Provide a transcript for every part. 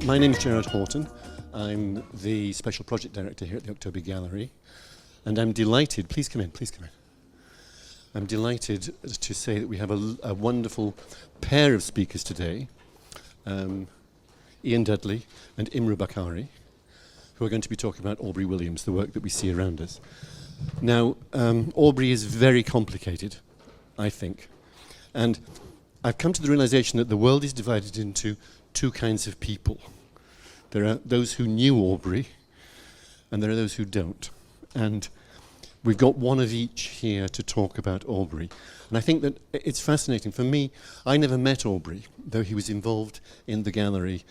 My name is Gerard Horton. I'm the Special Project Director here at the October Gallery. And I'm delighted, please come in. I'm delighted to say that we have a wonderful pair of speakers today, Ian Dudley and Imruh Bakari, who are going to be talking about Aubrey Williams, the work that we see around us. Now, Aubrey is very complicated, I think. And I've come to the realization that the world is divided into two kinds of people. There are those who knew Aubrey, and there are those who don't. And we've got one of each here to talk about Aubrey. And I think that it's fascinating. For me, I never met Aubrey, though he was involved in the gallery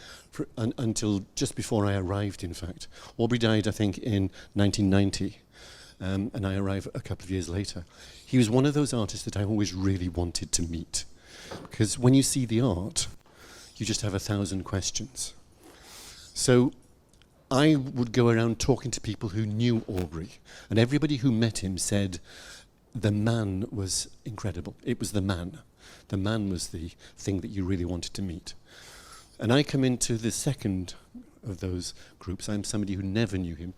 until just before I arrived, in fact. Aubrey died, I think, in 1990, and I arrived a couple of years later. He was one of those artists that I always really wanted to meet. Because when you see the art, you just have 1,000 questions. So I would go around talking to people who knew Aubrey, and everybody who met him said the man was incredible. It was the man. The man was the thing that you really wanted to meet. And I come into the second of those groups. I'm somebody who never knew him.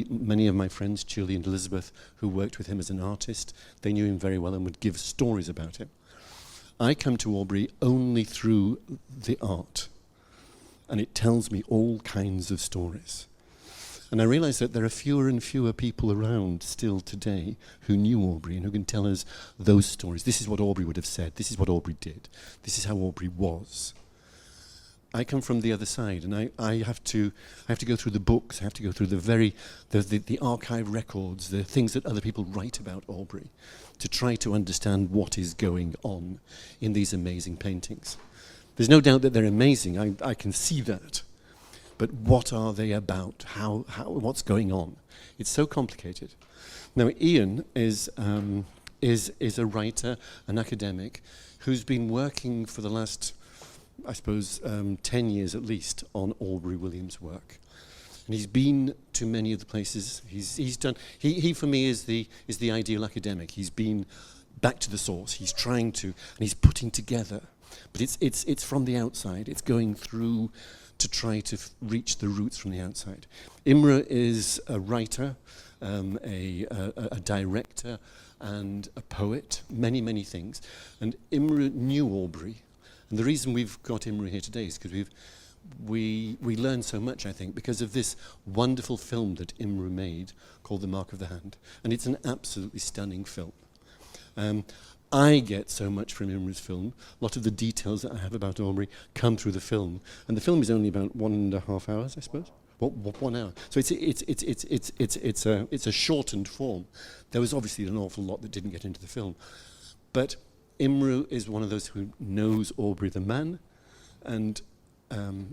Many of my friends, Chile and Elizabeth, who worked with him as an artist, they knew him very well and would give stories about him. I come to Aubrey only through the art, and it tells me all kinds of stories. And I realize that there are fewer and fewer people around still today who knew Aubrey and who can tell us those stories. This is what Aubrey would have said. This is what Aubrey did. This is how Aubrey was. I come from the other side, and I have to go through the books. I have to go through the archive records, the things that other people write about Aubrey, to try to understand what is going on in these amazing paintings. There's no doubt that they're amazing. I can see that. But what are they about? What's going on? It's so complicated. Now, Ian is a writer, an academic, who's been working for the last, I suppose, 10 years at least on Aubrey Williams' work. And he's been to many of the places he's done. He for me is the ideal academic. He's been back to the source. He's trying to, and he's putting together. But it's from the outside. It's going through to try to reach the roots from the outside. Imruh is a writer, a director, and a poet. Many things. And Imruh knew Aubrey. And the reason we've got Imruh here today is because we learn so much, I think, because of this wonderful film that Imruh made called The Mark of the Hand. And it's an absolutely stunning film. I get so much from Imruh's film. A lot of the details that I have about Aubrey come through the film. And the film is only about 1.5 hours, I suppose. 1 hour. So it's a shortened form. There was obviously an awful lot that didn't get into the film. But Imruh is one of those who knows Aubrey the man, and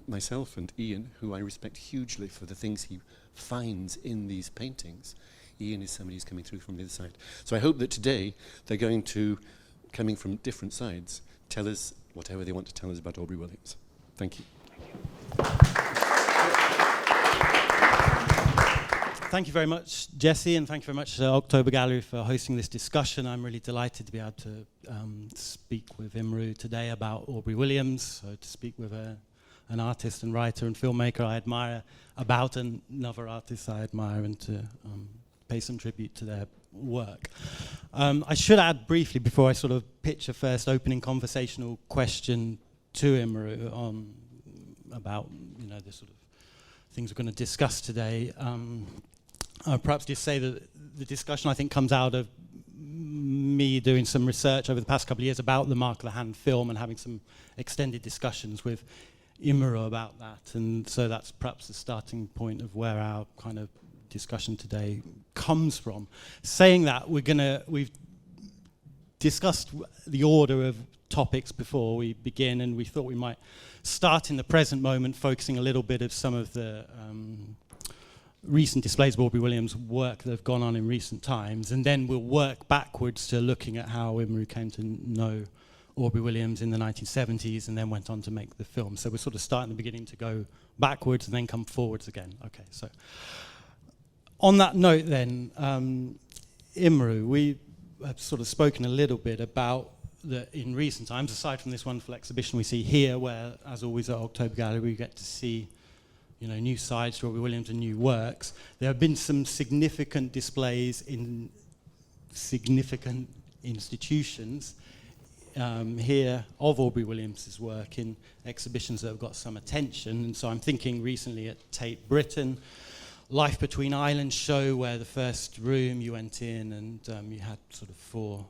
myself and Ian, who I respect hugely for the things he finds in these paintings. Ian is somebody who's coming through from the other side. So I hope that today they're going to, coming from different sides, tell us whatever they want to tell us about Aubrey Williams. Thank you. Thank you very much, Jesse, and thank you very much to October Gallery for hosting this discussion. I'm really delighted to be able to speak with Imruh today about Aubrey Williams, so to speak with an artist and writer and filmmaker I admire about another artist I admire, and to pay some tribute to their work. I should add briefly, before I sort of pitch a first opening conversational question to Imruh on about the sort of things we're going to discuss today. Perhaps just say that the discussion, I think, comes out of me doing some research over the past couple of years about the Mark of the Hand film and having some extended discussions with Imruh about that. And so that's perhaps the starting point of where our kind of discussion today comes from. Saying that, we've discussed the order of topics before we begin, and we thought we might start in the present moment, focusing a little bit of some of the recent displays of Aubrey Williams' work that have gone on in recent times, and then we'll work backwards to looking at how Imruh came to know Aubrey Williams in the 1970s and then went on to make the film. So we're sort of starting at the beginning to go backwards and then come forwards again. Okay, so on that note then, Imruh, we have sort of spoken a little bit about that in recent times, aside from this wonderful exhibition we see here, where, as always at October Gallery, we get to see, you know, new sides to Aubrey Williams and new works, there have been some significant displays in significant institutions here of Aubrey Williams's work in exhibitions that have got some attention. And so I'm thinking recently at Tate Britain, Life Between Islands show, where the first room you went in and you had sort of 4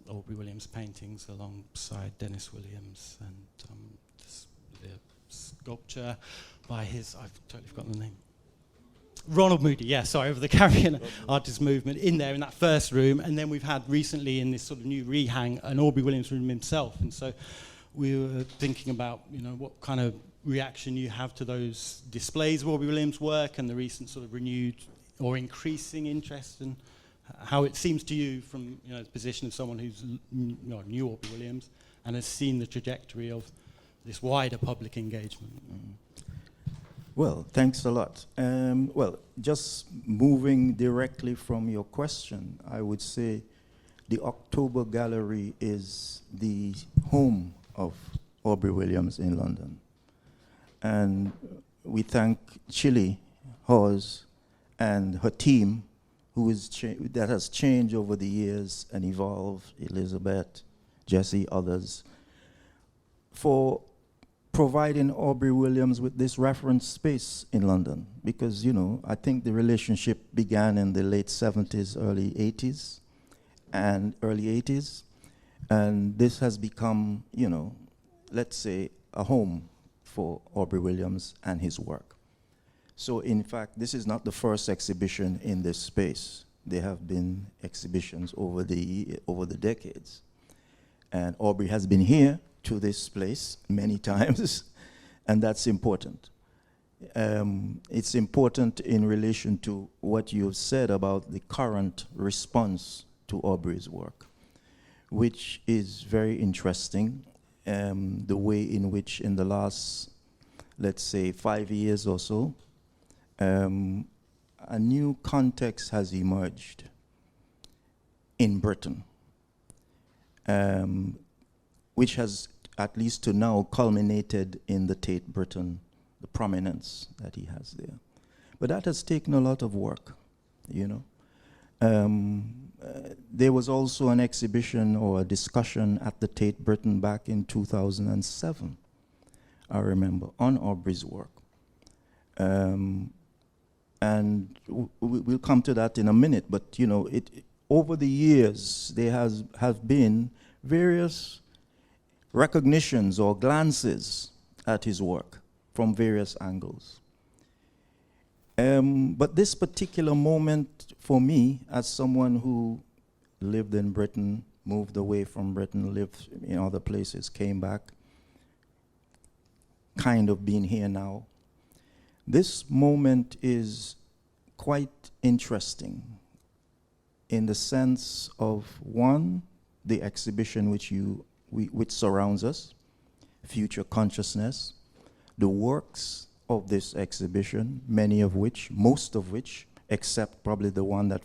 Aubrey Williams paintings alongside Dennis Williams, and the sculpture by his, I've totally forgotten the name, Ronald Moody, yeah, sorry, of the Caribbean artist movement in there in that first room. And then we've had recently in this sort of new rehang an Aubrey Williams room himself. And so we were thinking about, you know, what kind of reaction you have to those displays of Aubrey Williams' work and the recent sort of renewed or increasing interest, and how it seems to you from, you know, the position of someone who's knew Aubrey Williams and has seen the trajectory of this wider public engagement. Well, thanks a lot. Well, just moving directly from your question, I would say the October Gallery is the home of Aubrey Williams in London. And we thank Chile, Hawes, and her team, that has changed over the years and evolved, Elizabeth, Jesse, others, for providing Aubrey Williams with this reference space in London. Because, you know, I think the relationship began in the late 70s, early 80s, and this has become, you know, let's say, a home for Aubrey Williams and his work. So in fact, this is not the first exhibition in this space. There have been exhibitions over the decades. And Aubrey has been here to this place many times, and that's important. It's important in relation to what you've said about the current response to Aubrey's work, which is very interesting. The way in which in the last, let's say, 5 years or so, a new context has emerged in Britain, which has, at least to now, culminated in the Tate Britain, the prominence that he has there. But that has taken a lot of work, you know. There was also an exhibition or a discussion at the Tate Britain back in 2007, I remember, on Aubrey's work. And we'll come to that in a minute, but you know, over the years, there have been various recognitions or glances at his work from various angles. But this particular moment for me, as someone who lived in Britain, moved away from Britain, lived in other places, came back, kind of being here now, this moment is quite interesting in the sense of, one, the exhibition which surrounds us, Future Consciousness, the works of this exhibition, most of which, except probably the one that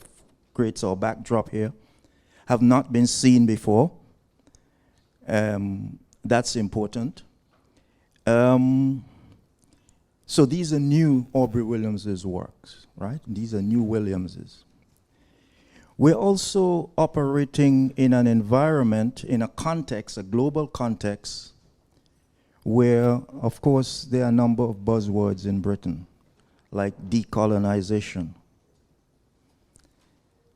creates our backdrop here, have not been seen before. That's important. So these are new Aubrey Williams's works, right? These are new Williams's. We're also operating in an environment, in a context, a global context, where, of course, there are a number of buzzwords in Britain, like decolonization.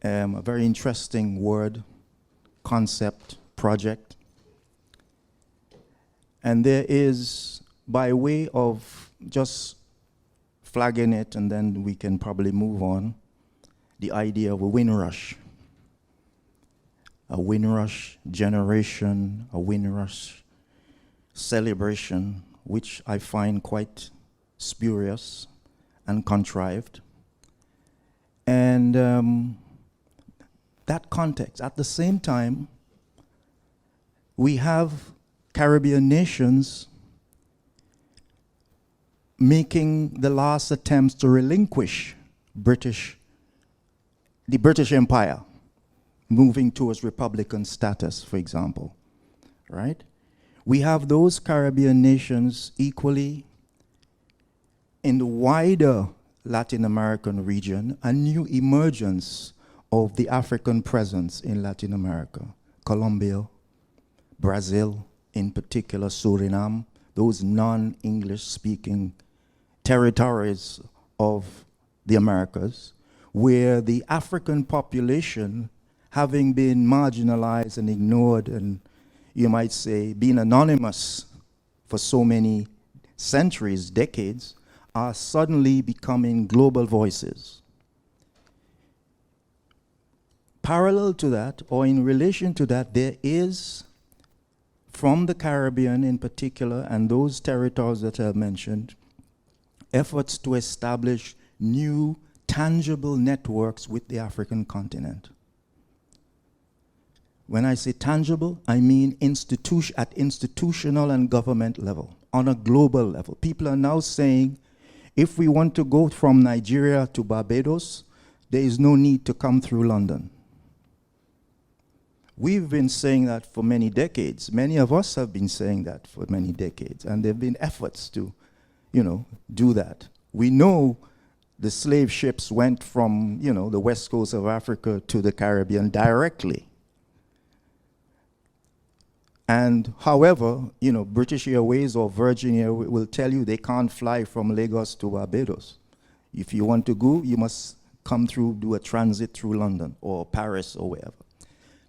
A very interesting word, concept, project. And there is, by way of just flagging it, and then we can probably move on, the idea of a Windrush generation, a Windrush celebration, which I find quite spurious and contrived. And that context, at the same time, we have Caribbean nations making the last attempts to relinquish the British Empire, moving towards republican status, for example, right? We have those Caribbean nations equally in the wider Latin American region, a new emergence of the African presence in Latin America. Colombia, Brazil, in particular Suriname, those non-English speaking territories of the Americas, where the African population, having been marginalized and ignored and, you might say, been anonymous for so many centuries, decades, are suddenly becoming global voices. Parallel to that, or in relation to that, there is, from the Caribbean in particular, and those territories that I mentioned, efforts to establish new tangible networks with the African continent. When I say tangible, I mean at institutional and government level, on a global level. People are now saying, if we want to go from Nigeria to Barbados, there is no need to come through London. We've been saying that for many decades. Many of us have been saying that for many decades, and there have been efforts to, do that. We know the slave ships went from, the west coast of Africa to the Caribbean directly. And however, British Airways or Virgin Airways will tell you they can't fly from Lagos to Barbados. If you want to go, you must come through, do a transit through London or Paris or wherever.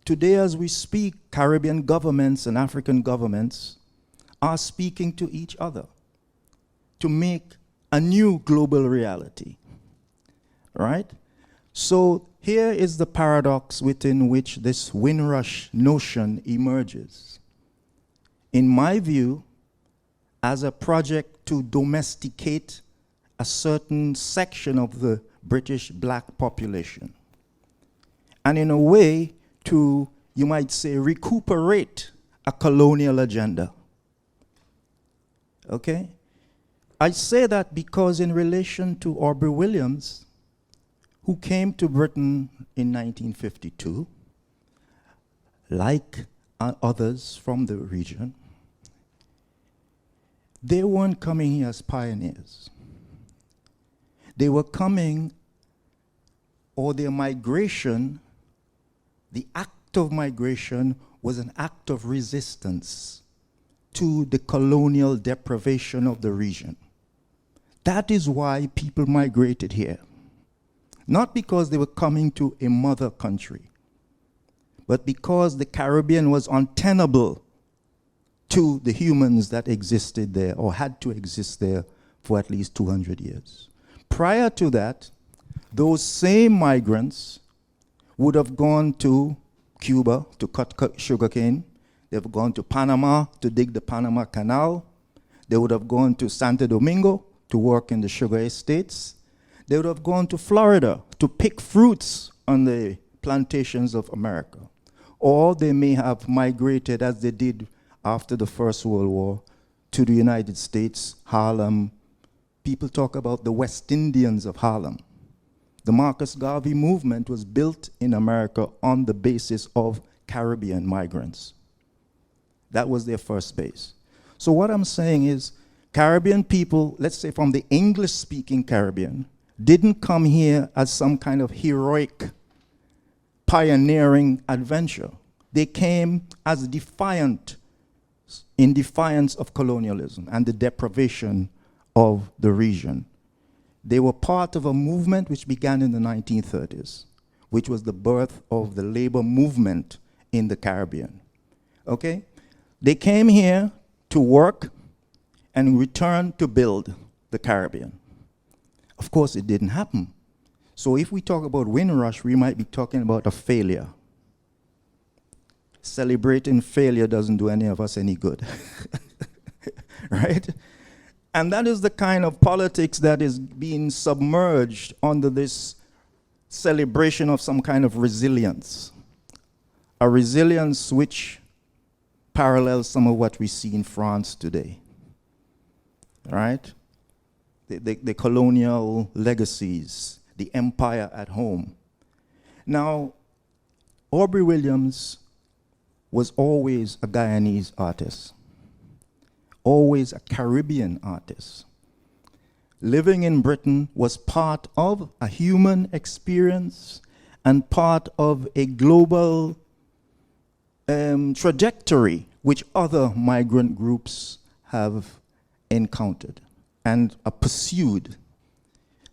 Today, as we speak, Caribbean governments and African governments are speaking to each other to make a new global reality, right? So here is the paradox within which this Windrush notion emerges. In my view, as a project to domesticate a certain section of the British black population, and in a way to, you might say, recuperate a colonial agenda. Okay? I say that because in relation to Aubrey Williams, who came to Britain in 1952, like others from the region, they weren't coming here as pioneers. They were coming, or their migration, the act of migration was an act of resistance to the colonial deprivation of the region. That is why people migrated here. Not because they were coming to a mother country, but because the Caribbean was untenable to the humans that existed there or had to exist there for at least 200 years. Prior to that, those same migrants would have gone to Cuba to cut sugarcane. They would have gone to Panama to dig the Panama Canal. They would have gone to Santo Domingo to work in the sugar estates. They would have gone to Florida to pick fruits on the plantations of America. Or they may have migrated, as they did after the First World War, to the United States, Harlem. People talk about the West Indians of Harlem. The Marcus Garvey movement was built in America on the basis of Caribbean migrants. That was their first base. So what I'm saying is, Caribbean people, let's say from the English-speaking Caribbean, didn't come here as some kind of heroic, pioneering adventure. They came as in defiance of colonialism and the deprivation of the region. They were part of a movement which began in the 1930s, which was the birth of the labor movement in the Caribbean. Okay? They came here to work and return to build the Caribbean. Of course, it didn't happen. So if we talk about Windrush, we might be talking about a failure. Celebrating failure doesn't do any of us any good. Right? And that is the kind of politics that is being submerged under this celebration of some kind of resilience. A resilience which parallels some of what we see in France today. Right? The colonial legacies, the empire at home. Now, Aubrey Williams was always a Guyanese artist, always a Caribbean artist. Living in Britain was part of a human experience and part of a global trajectory which other migrant groups have encountered and are pursued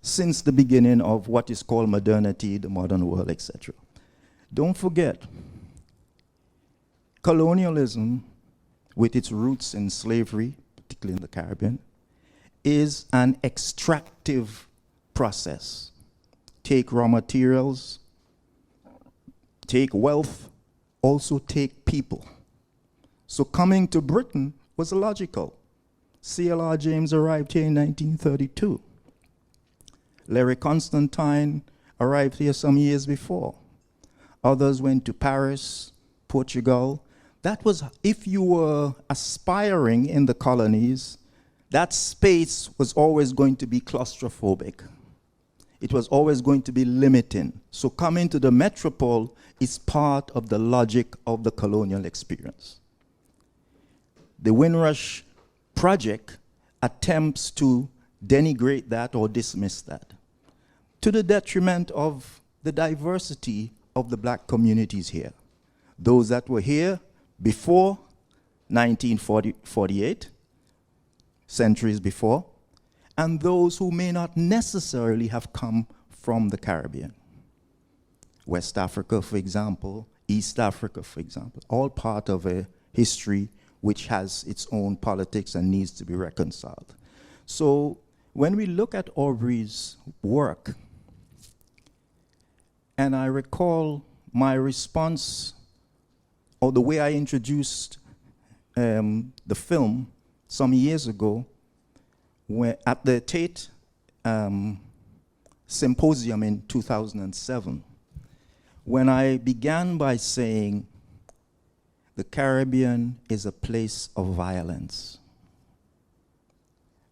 since the beginning of what is called modernity, the modern world, etc. Don't forget, colonialism, with its roots in slavery, particularly in the Caribbean, is an extractive process. Take raw materials, take wealth, also take people. So coming to Britain was logical. C.L.R. James arrived here in 1932. Larry Constantine arrived here some years before. Others went to Paris, Portugal. That was, if you were aspiring in the colonies, that space was always going to be claustrophobic. It was always going to be limiting. So coming to the metropole is part of the logic of the colonial experience. The Windrush project attempts to denigrate that or dismiss that, to the detriment of the diversity of the black communities here. Those that were here before 1948, centuries before, and those who may not necessarily have come from the Caribbean. West Africa, for example, East Africa, for example, all part of a history which has its own politics and needs to be reconciled. So when we look at Aubrey's work, and I recall my response, or the way I introduced the film some years ago, when at the Tate Symposium in 2007, when I began by saying, the Caribbean is a place of violence.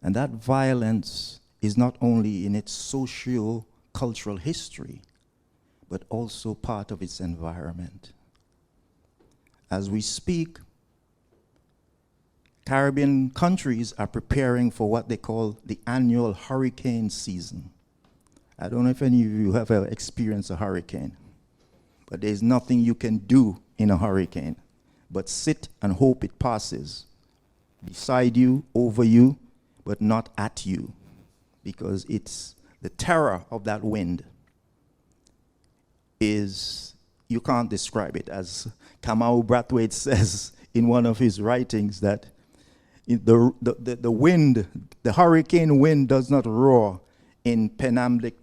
And that violence is not only in its socio-cultural history, but also part of its environment. As we speak, Caribbean countries are preparing for what they call the annual hurricane season. I don't know if any of you have ever experienced a hurricane, but there's nothing you can do in a hurricane but sit and hope it passes beside you, over you, but not at you, because it's the terror of that wind is, you can't describe it. As Kamau Brathwaite says in one of his writings, that the wind, the hurricane wind does not roar in penamblic,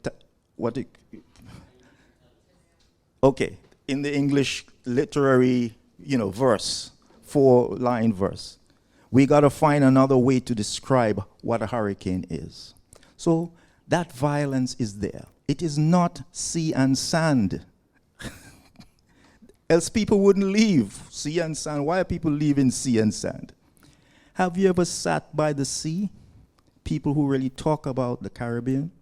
okay, in the English literary, verse, 4-line verse. We got to find another way to describe what a hurricane is. So that violence is there. It is not sea and sand. Else people wouldn't leave sea and sand. Why are people leaving sea and sand? Have you ever sat by the sea? People who really talk about the Caribbean.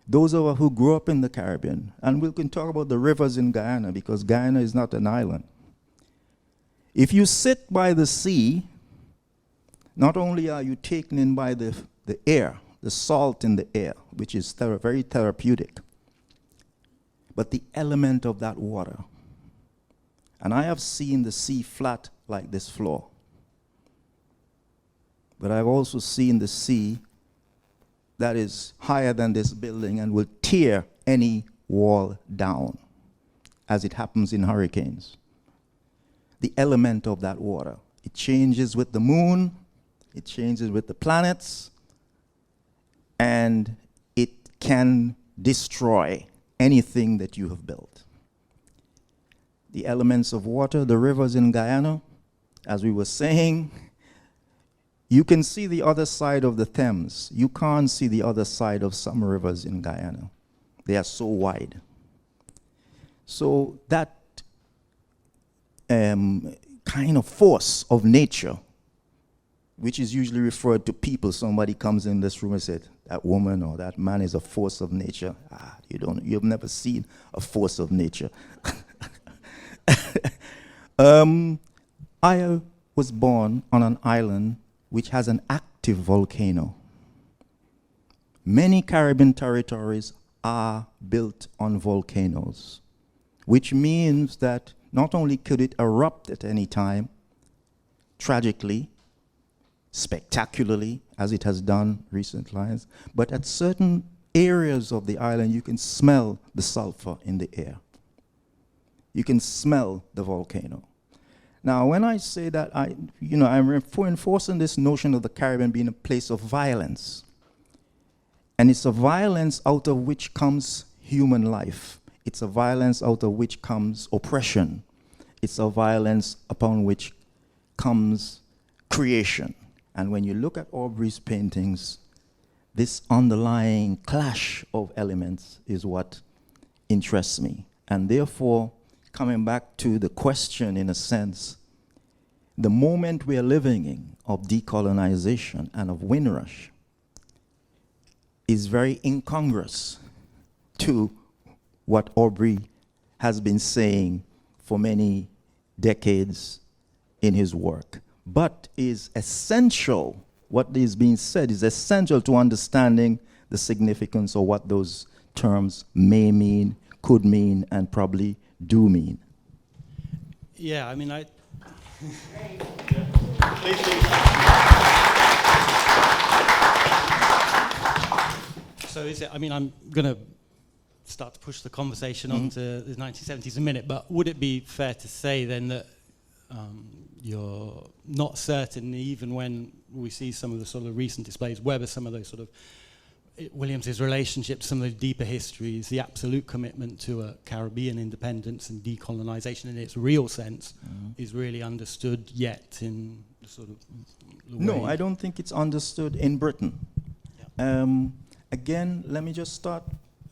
Those of us who grew up in the Caribbean, and we can talk about the rivers in Guyana, because Guyana is not an island. If you sit by the sea, not only are you taken in by the air, the salt in the air, which is very therapeutic, but the element of that water. And I have seen the sea flat like this floor. But I've also seen the sea that is higher than this building and will tear any wall down, as it happens in hurricanes. The element of that water. It changes with the moon, it changes with the planets, and it can destroy anything that you have built. The elements of water, the rivers in Guyana, as we were saying, you can see the other side of the Thames. You can't see the other side of some rivers in Guyana. They are so wide. So that kind of force of nature, which is usually referred to people. Somebody comes in this room and said, that woman or that man is a force of nature. You've never seen a force of nature. I was born on an island which has an active volcano. Many Caribbean territories are built on volcanoes, which means that not only could it erupt at any time, tragically, spectacularly, as it has done recently, but at certain areas of the island, you can smell the sulfur in the air. You can smell the volcano. Now, when I say that, I'm reinforcing this notion of the Caribbean being a place of violence. And it's a violence out of which comes human life. It's a violence out of which comes oppression. It's a violence upon which comes creation. And when you look at Aubrey's paintings, this underlying clash of elements is what interests me. And therefore, coming back to the question, in a sense, the moment we are living in of decolonization and of Windrush is very incongruous to what Aubrey has been saying for many decades in his work, but is essential. What is being said is essential to understanding the significance of what those terms may mean, could mean, and probably do mean. Yeah, I mean, So is it, I mean, I'm going to start to push the conversation onto the 1970s in a minute, but would it be fair to say then that you're not certain, even when we see some of the sort of recent displays, whether some of those sort of Williams's relationship to some of the deeper histories, the absolute commitment to a Caribbean independence and decolonization in its real sense is really understood yet in the sort of No, I don't think it's understood in Britain. Yeah. Again, let me just start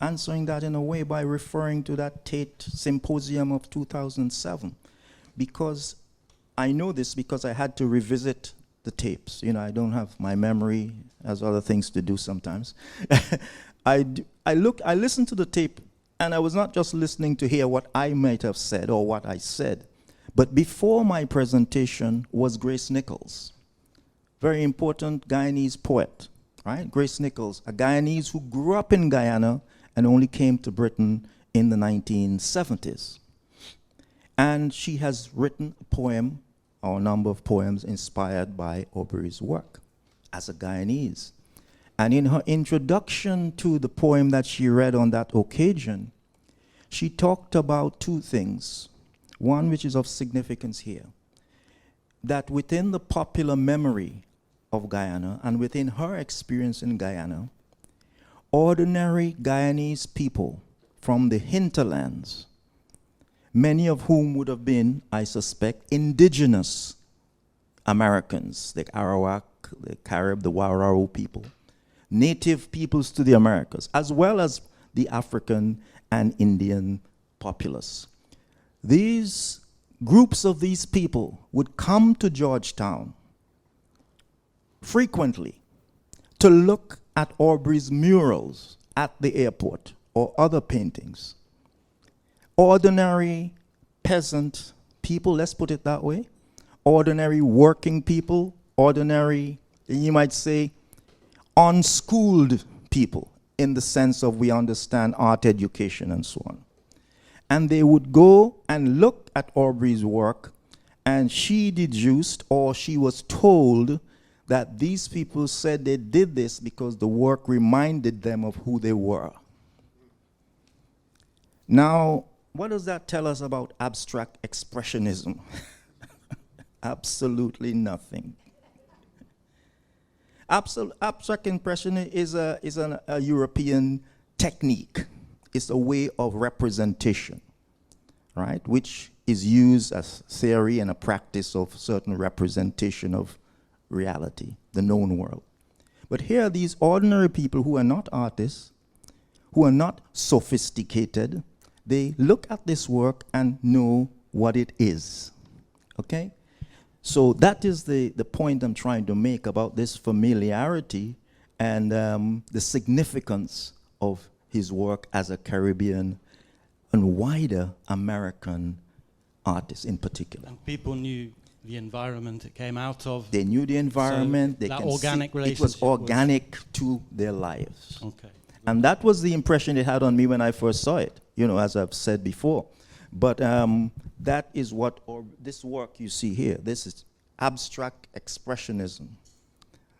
answering that in a way by referring to that Tate Symposium of 2007, because I know this because I had to revisit the tapes. You know, I don't have my memory, has other things to do sometimes. I listened to the tape, and I was not just listening to hear what I might have said or what I said, but before my presentation was Grace Nichols, very important Guyanese poet, right? Grace Nichols, a Guyanese who grew up in Guyana and only came to Britain in the 1970s. And she has written a poem, or a number of poems inspired by Aubrey's work as a Guyanese. And in her introduction to the poem that she read on that occasion, she talked about two things. One which is of significance here, that within the popular memory of Guyana and within her experience in Guyana, ordinary Guyanese people from the hinterlands, many of whom would have been, I suspect, indigenous Americans, the Arawak, the Carib, the Warao people, native peoples to the Americas, as well as the African and Indian populace. These groups of these people would come to Georgetown frequently to look at Aubrey's murals at the airport or other paintings. Ordinary peasant people, let's put it that way, ordinary working people, ordinary, you might say, unschooled people in the sense of we understand art education and so on. And they would go and look at Aubrey's work, and she deduced, or she was told, that these people said they did this because the work reminded them of who they were. Now, what does that tell us about abstract expressionism? Absolutely nothing. Abstract expressionism is a European technique. It's a way of representation, right? Which is used as theory and a practice of certain representation of reality, the known world. But here are these ordinary people who are not artists, who are not sophisticated. They look at this work and know what it is, okay? So that is the point I'm trying to make about this familiarity and the significance of his work as a Caribbean and wider American artists in particular. And people knew the environment it came out of. They knew the environment. So they that can organic see relationship it was organic to their lives. Okay. And that was the impression it had on me when I first saw it, you know, as I've said before. But that is what, this work you see here, this is abstract expressionism.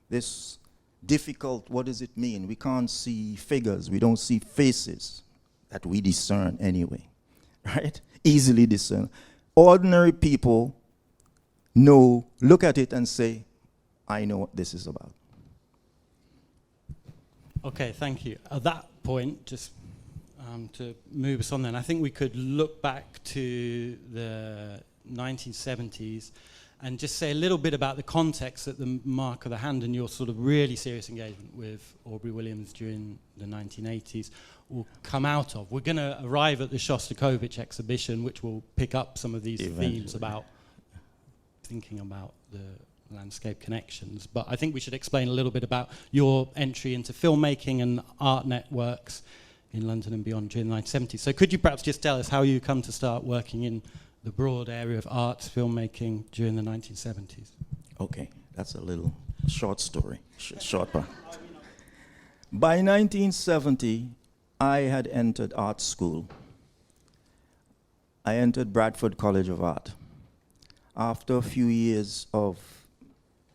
This difficult, what does it mean? We can't see figures, we don't see faces that we discern anyway, right? Easily discern. Ordinary people know, look at it and say, I know what this is about. Okay, thank you. At that point, just to move us on then, I think we could look back to the 1970s and just say a little bit about the context that the Mark of the Hand and your sort of really serious engagement with Aubrey Williams during the 1980s will come out of. We're going to arrive at the Shostakovich exhibition, which will pick up some of these themes about thinking about the landscape connections. But I think we should explain a little bit about your entry into filmmaking and art networks in London and beyond during the 1970s. So could you perhaps just tell us how you come to start working in the broad area of arts filmmaking during the 1970s? Okay, that's a little short story, short part. By 1970, I had entered art school. I entered Bradford College of Art. After a few years of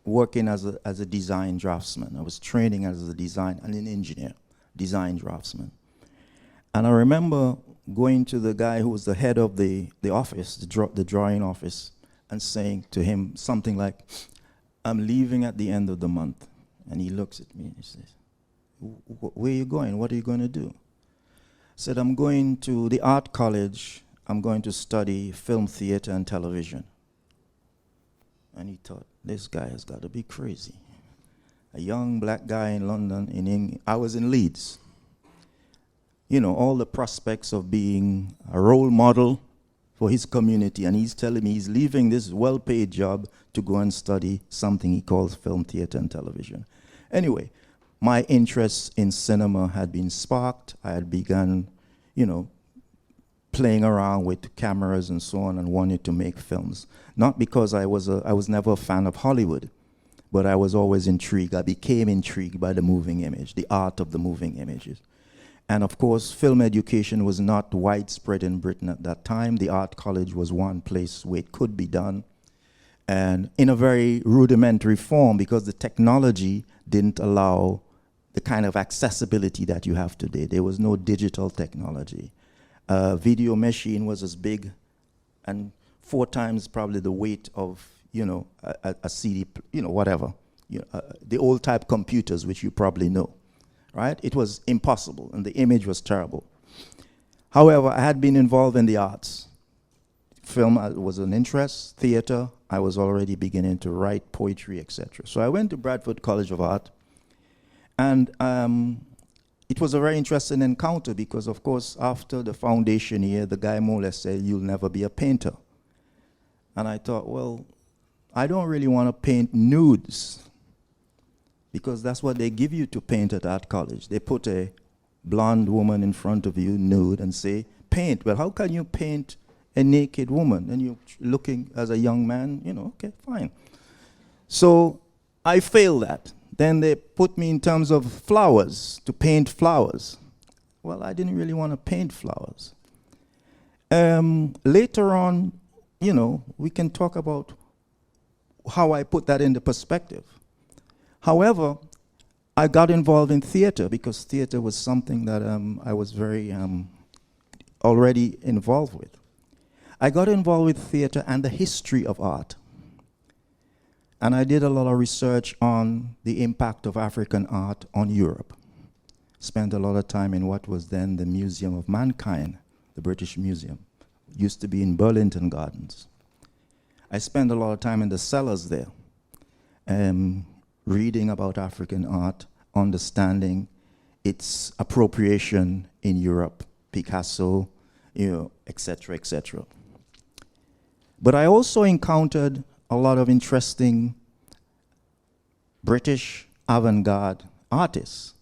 working as a design draftsman, I was training as an engineer, design draftsman. And I remember going to the guy who was the head of the office, the drawing office, and saying to him something like, I'm leaving at the end of the month. And he looks at me and he says, where are you going? What are you going to do? I said, I'm going to the art college. I'm going to study film, theater, and television. And he thought, this guy has got to be crazy. A young black guy in London, I was in Leeds. You know, all the prospects of being a role model for his community, and he's telling me he's leaving this well-paid job to go and study something he calls film, theater, and television. Anyway, my interest in cinema had been sparked. I had begun, you know, playing around with cameras and so on and wanted to make films. Not because I was never a fan of Hollywood, but I was always intrigued. I became intrigued by the moving image, the art of the moving images. And of course, film education was not widespread in Britain at that time. The art college was one place where it could be done, and in a very rudimentary form, because the technology didn't allow the kind of accessibility that you have today. There was no digital technology. Video machine was as big and 4 times probably the weight of, you know, a CD, you know, whatever. You know, the old type computers, which you probably know. Right? It was impossible, and the image was terrible. However, I had been involved in the arts. Film was an interest, theater, I was already beginning to write poetry, etc. So I went to Bradford College of Art, and it was a very interesting encounter because, of course, after the foundation year, the guy more or less said, you'll never be a painter. And I thought, well, I don't really want to paint nudes, because that's what they give you to paint at art college. They put a blonde woman in front of you, nude, and say, paint. Well, how can you paint a naked woman? And you're looking as a young man, you know, okay, fine. So I failed that. Then they put me in terms of flowers, to paint flowers. Well, I didn't really want to paint flowers. Later on, you know, we can talk about how I put that into perspective. However, I got involved in theater because theater was something that I was very already involved with. I got involved with theater and the history of art. And I did a lot of research on the impact of African art on Europe. Spent a lot of time in what was then the Museum of Mankind, the British Museum. Used to be in Burlington Gardens. I spent a lot of time in the cellars there. Reading about African art, understanding its appropriation in Europe, Picasso, you know, etc., etc. But I also encountered a lot of interesting British avant-garde artists,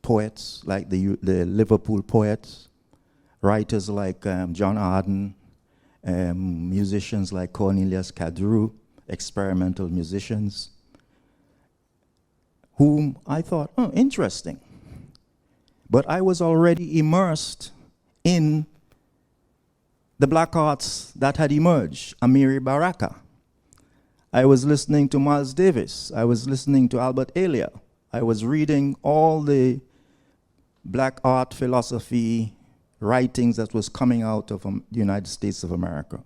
poets like the Liverpool poets, writers like John Arden, musicians like Cornelius Cadru, experimental musicians, whom I thought, oh, interesting. But I was already immersed in the black arts that had emerged, Amiri Baraka. I was listening to Miles Davis. I was listening to Albert Elia. I was reading all the black art philosophy writings that was coming out of the United States of America,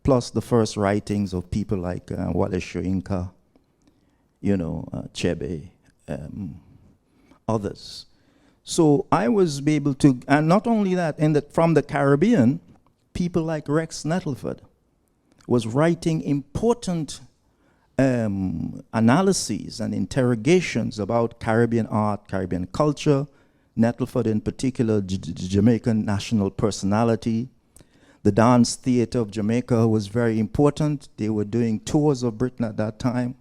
plus the first writings of people like Wale Soyinka, Chebe, others. So I was able to, and not only that, from the Caribbean, people like Rex Nettleford was writing important analyses and interrogations about Caribbean art, Caribbean culture, Nettleford in particular, Jamaican national personality. The dance theater of Jamaica was very important. They were doing tours of Britain at that time.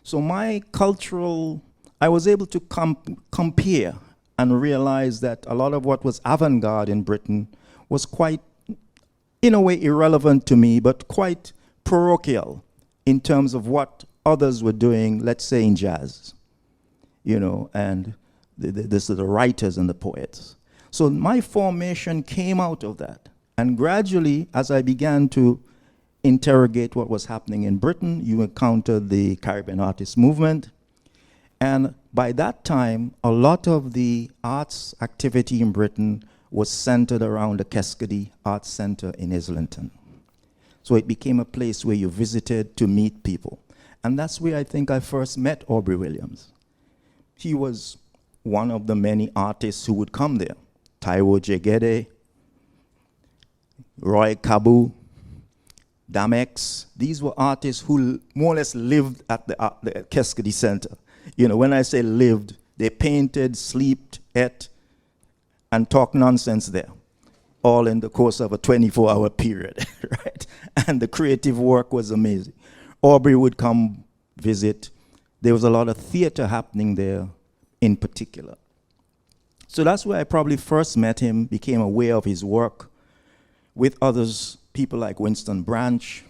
So my I was able to compare and realize that a lot of what was avant-garde in Britain was quite, in a way, irrelevant to me, but quite parochial in terms of what others were doing, let's say in jazz, and the writers and the poets. So my formation came out of that. And gradually, as I began to interrogate what was happening in Britain, you encountered the Caribbean artist movement. And by that time, a lot of the arts activity in Britain was centered around the Keskadi Arts Center in Islington. So it became a place where you visited to meet people. And that's where I think I first met Aubrey Williams. He was one of the many artists who would come there. Taiwo Jegede, Roy Kabu, Damex. These were artists who more or less lived at the Keskadi Center. When I say lived, they painted, slept, ate, and talked nonsense there, all in the course of a 24-hour period, right? And the creative work was amazing. Aubrey would come visit. There was a lot of theater happening there in particular. So that's where I probably first met him, became aware of his work with others, people like Winston Branch,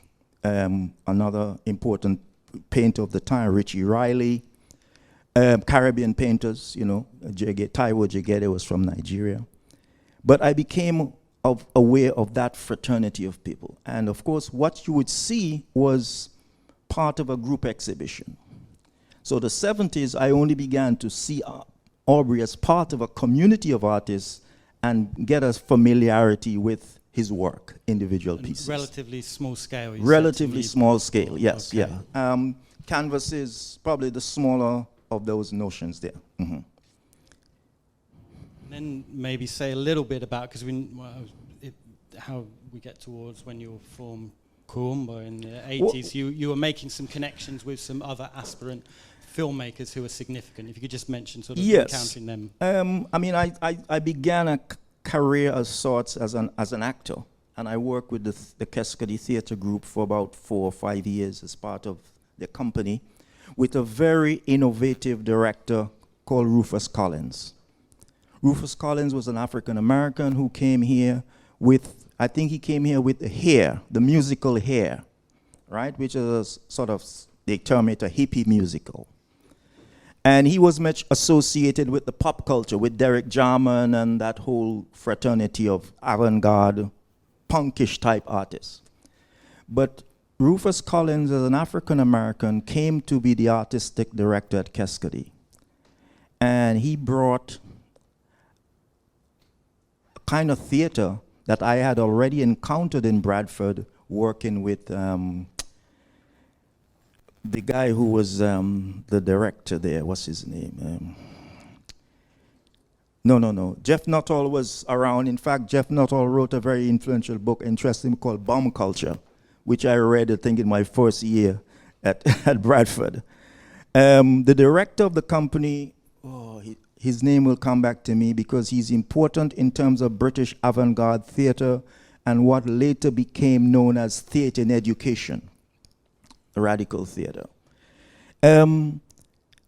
another important painter of the time, Richie Riley, Caribbean painters, Taiwo Jegede was from Nigeria. But I became aware of that fraternity of people. And of course, what you would see was part of a group exhibition. So the 70s, I only began to see Aubrey as part of a community of artists and get a familiarity with his work, individual pieces. Relatively small scale. Relatively small scale, yes, okay. Yeah. Canvas is probably the smaller of those notions there. Mm-hmm. And then maybe say a little bit about, because how we get towards when you formed Kuumba in the 80s, you were making some connections with some other aspirant filmmakers who were significant. If you could just mention sort of encountering them. I began a career of sorts as an actor, and I worked with the Keskadi Theatre Group for about 4 or 5 years as part of the company, with a very innovative director called Rufus Collins. Rufus Collins was an African American who came here with, I think he came here with the hair, the musical hair, right? Which is sort of, they term it a hippie musical. And he was much associated with the pop culture, with Derek Jarman and that whole fraternity of avant-garde, punkish type artists. But Rufus Collins, as an African American, came to be the artistic director at Keskadi. And he brought a kind of theater that I had already encountered in Bradford, working with the guy who was the director there. What's his name? No. Jeff Nuttall was around. In fact, Jeff Nuttall wrote a very influential book, interesting, called Bomb Culture, which I read, I think, in my first year at Bradford. The director of the company, his name will come back to me because he's important in terms of British avant-garde theater and what later became known as theater in education, radical theater.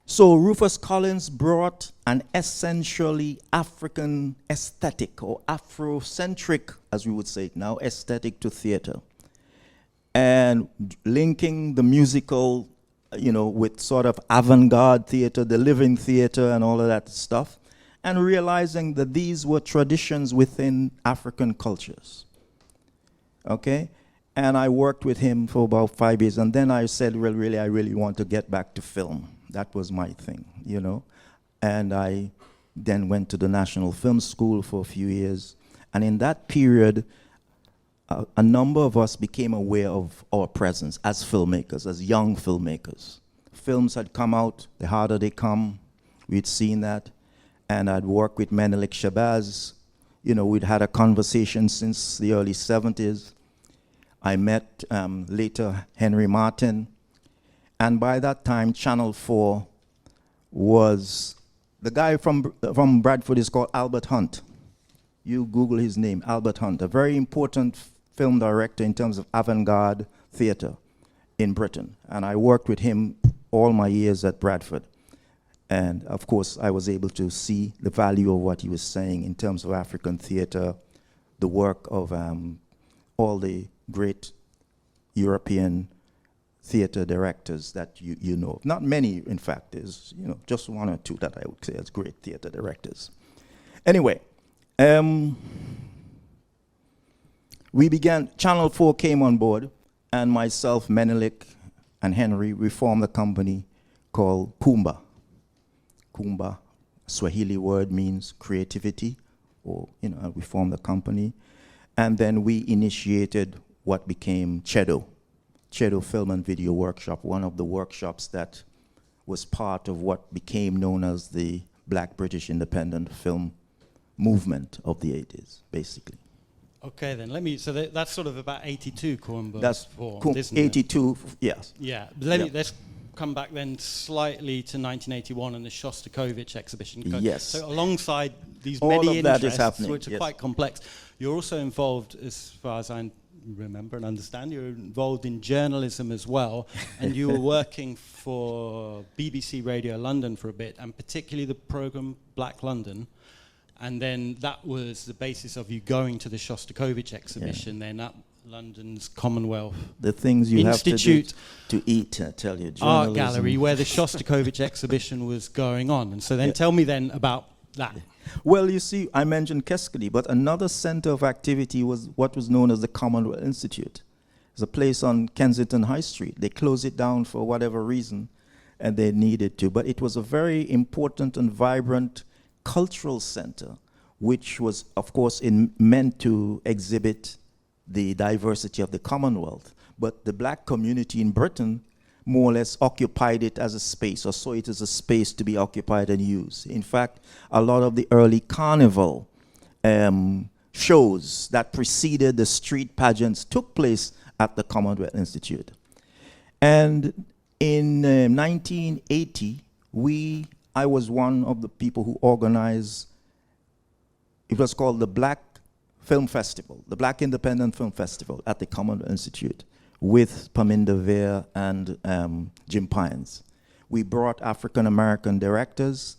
So Rufus Collins brought an essentially African aesthetic, or Afrocentric, as we would say it now, aesthetic to theater. And linking the musical, with sort of avant-garde theater, the living theater and all of that stuff, and realizing that these were traditions within African cultures. Okay? And I worked with him for about 5 years, and then I said, well, really, I really want to get back to film. That was my thing, And I then went to the National Film School for a few years. And in that period, a number of us became aware of our presence as filmmakers, as young filmmakers. Films had come out, The Harder They Come, we'd seen that. And I'd worked with Menelik Shabazz. We'd had a conversation since the early 70s. I met later Henry Martin. And by that time, Channel 4 was, the guy from Bradford is called Albert Hunt. You Google his name, Albert Hunt, a very important film director in terms of avant-garde theater in Britain. And I worked with him all my years at Bradford. And of course, I was able to see the value of what he was saying in terms of African theater, the work of all the great European theater directors that you know. Not many, in fact, there's just one or two that I would say as great theater directors. Anyway, we began, Channel 4 came on board, and myself, Menelik, and Henry, we formed a company called Kumba. Kumba, Swahili word means creativity, or, we formed a company. And then we initiated what became Chedo Film and Video Workshop, one of the workshops that was part of what became known as the Black British Independent Film movement of the 80s, basically. Okay, then so that's sort of about 82 Kumba. That's formed, isn't it? 82, yes. Yeah, let's come back then slightly to 1981 and the Shostakovich exhibition. Yes. So alongside these all many of that is interests, happening, which are quite complex, you're also involved, as far as I remember and understand, you're involved in journalism as well, and you were working for BBC Radio London for a bit, and particularly the programme Black London, and then that was the basis of you going to the Shostakovich exhibition then at London's Commonwealth the things you Institute have to eat, I tell you, Art Gallery, where the Shostakovich exhibition was going on. And so then tell me then about that. Well, you see, I mentioned Keskady, but another center of activity was what was known as the Commonwealth Institute. It's a place on Kensington High Street. They closed it down for whatever reason, and they needed to. But it was a very important and vibrant cultural center, which was, of course, meant to exhibit the diversity of the Commonwealth. But the black community in Britain more or less occupied it as a space, or saw it as a space to be occupied and used. In fact, a lot of the early carnival shows that preceded the street pageants took place at the Commonwealth Institute. And in 1980, I was one of the people who organized, it was called the Black Film Festival, the Black Independent Film Festival at the Commonwealth Institute, with Paminda Veer and Jim Pines. We brought African-American directors.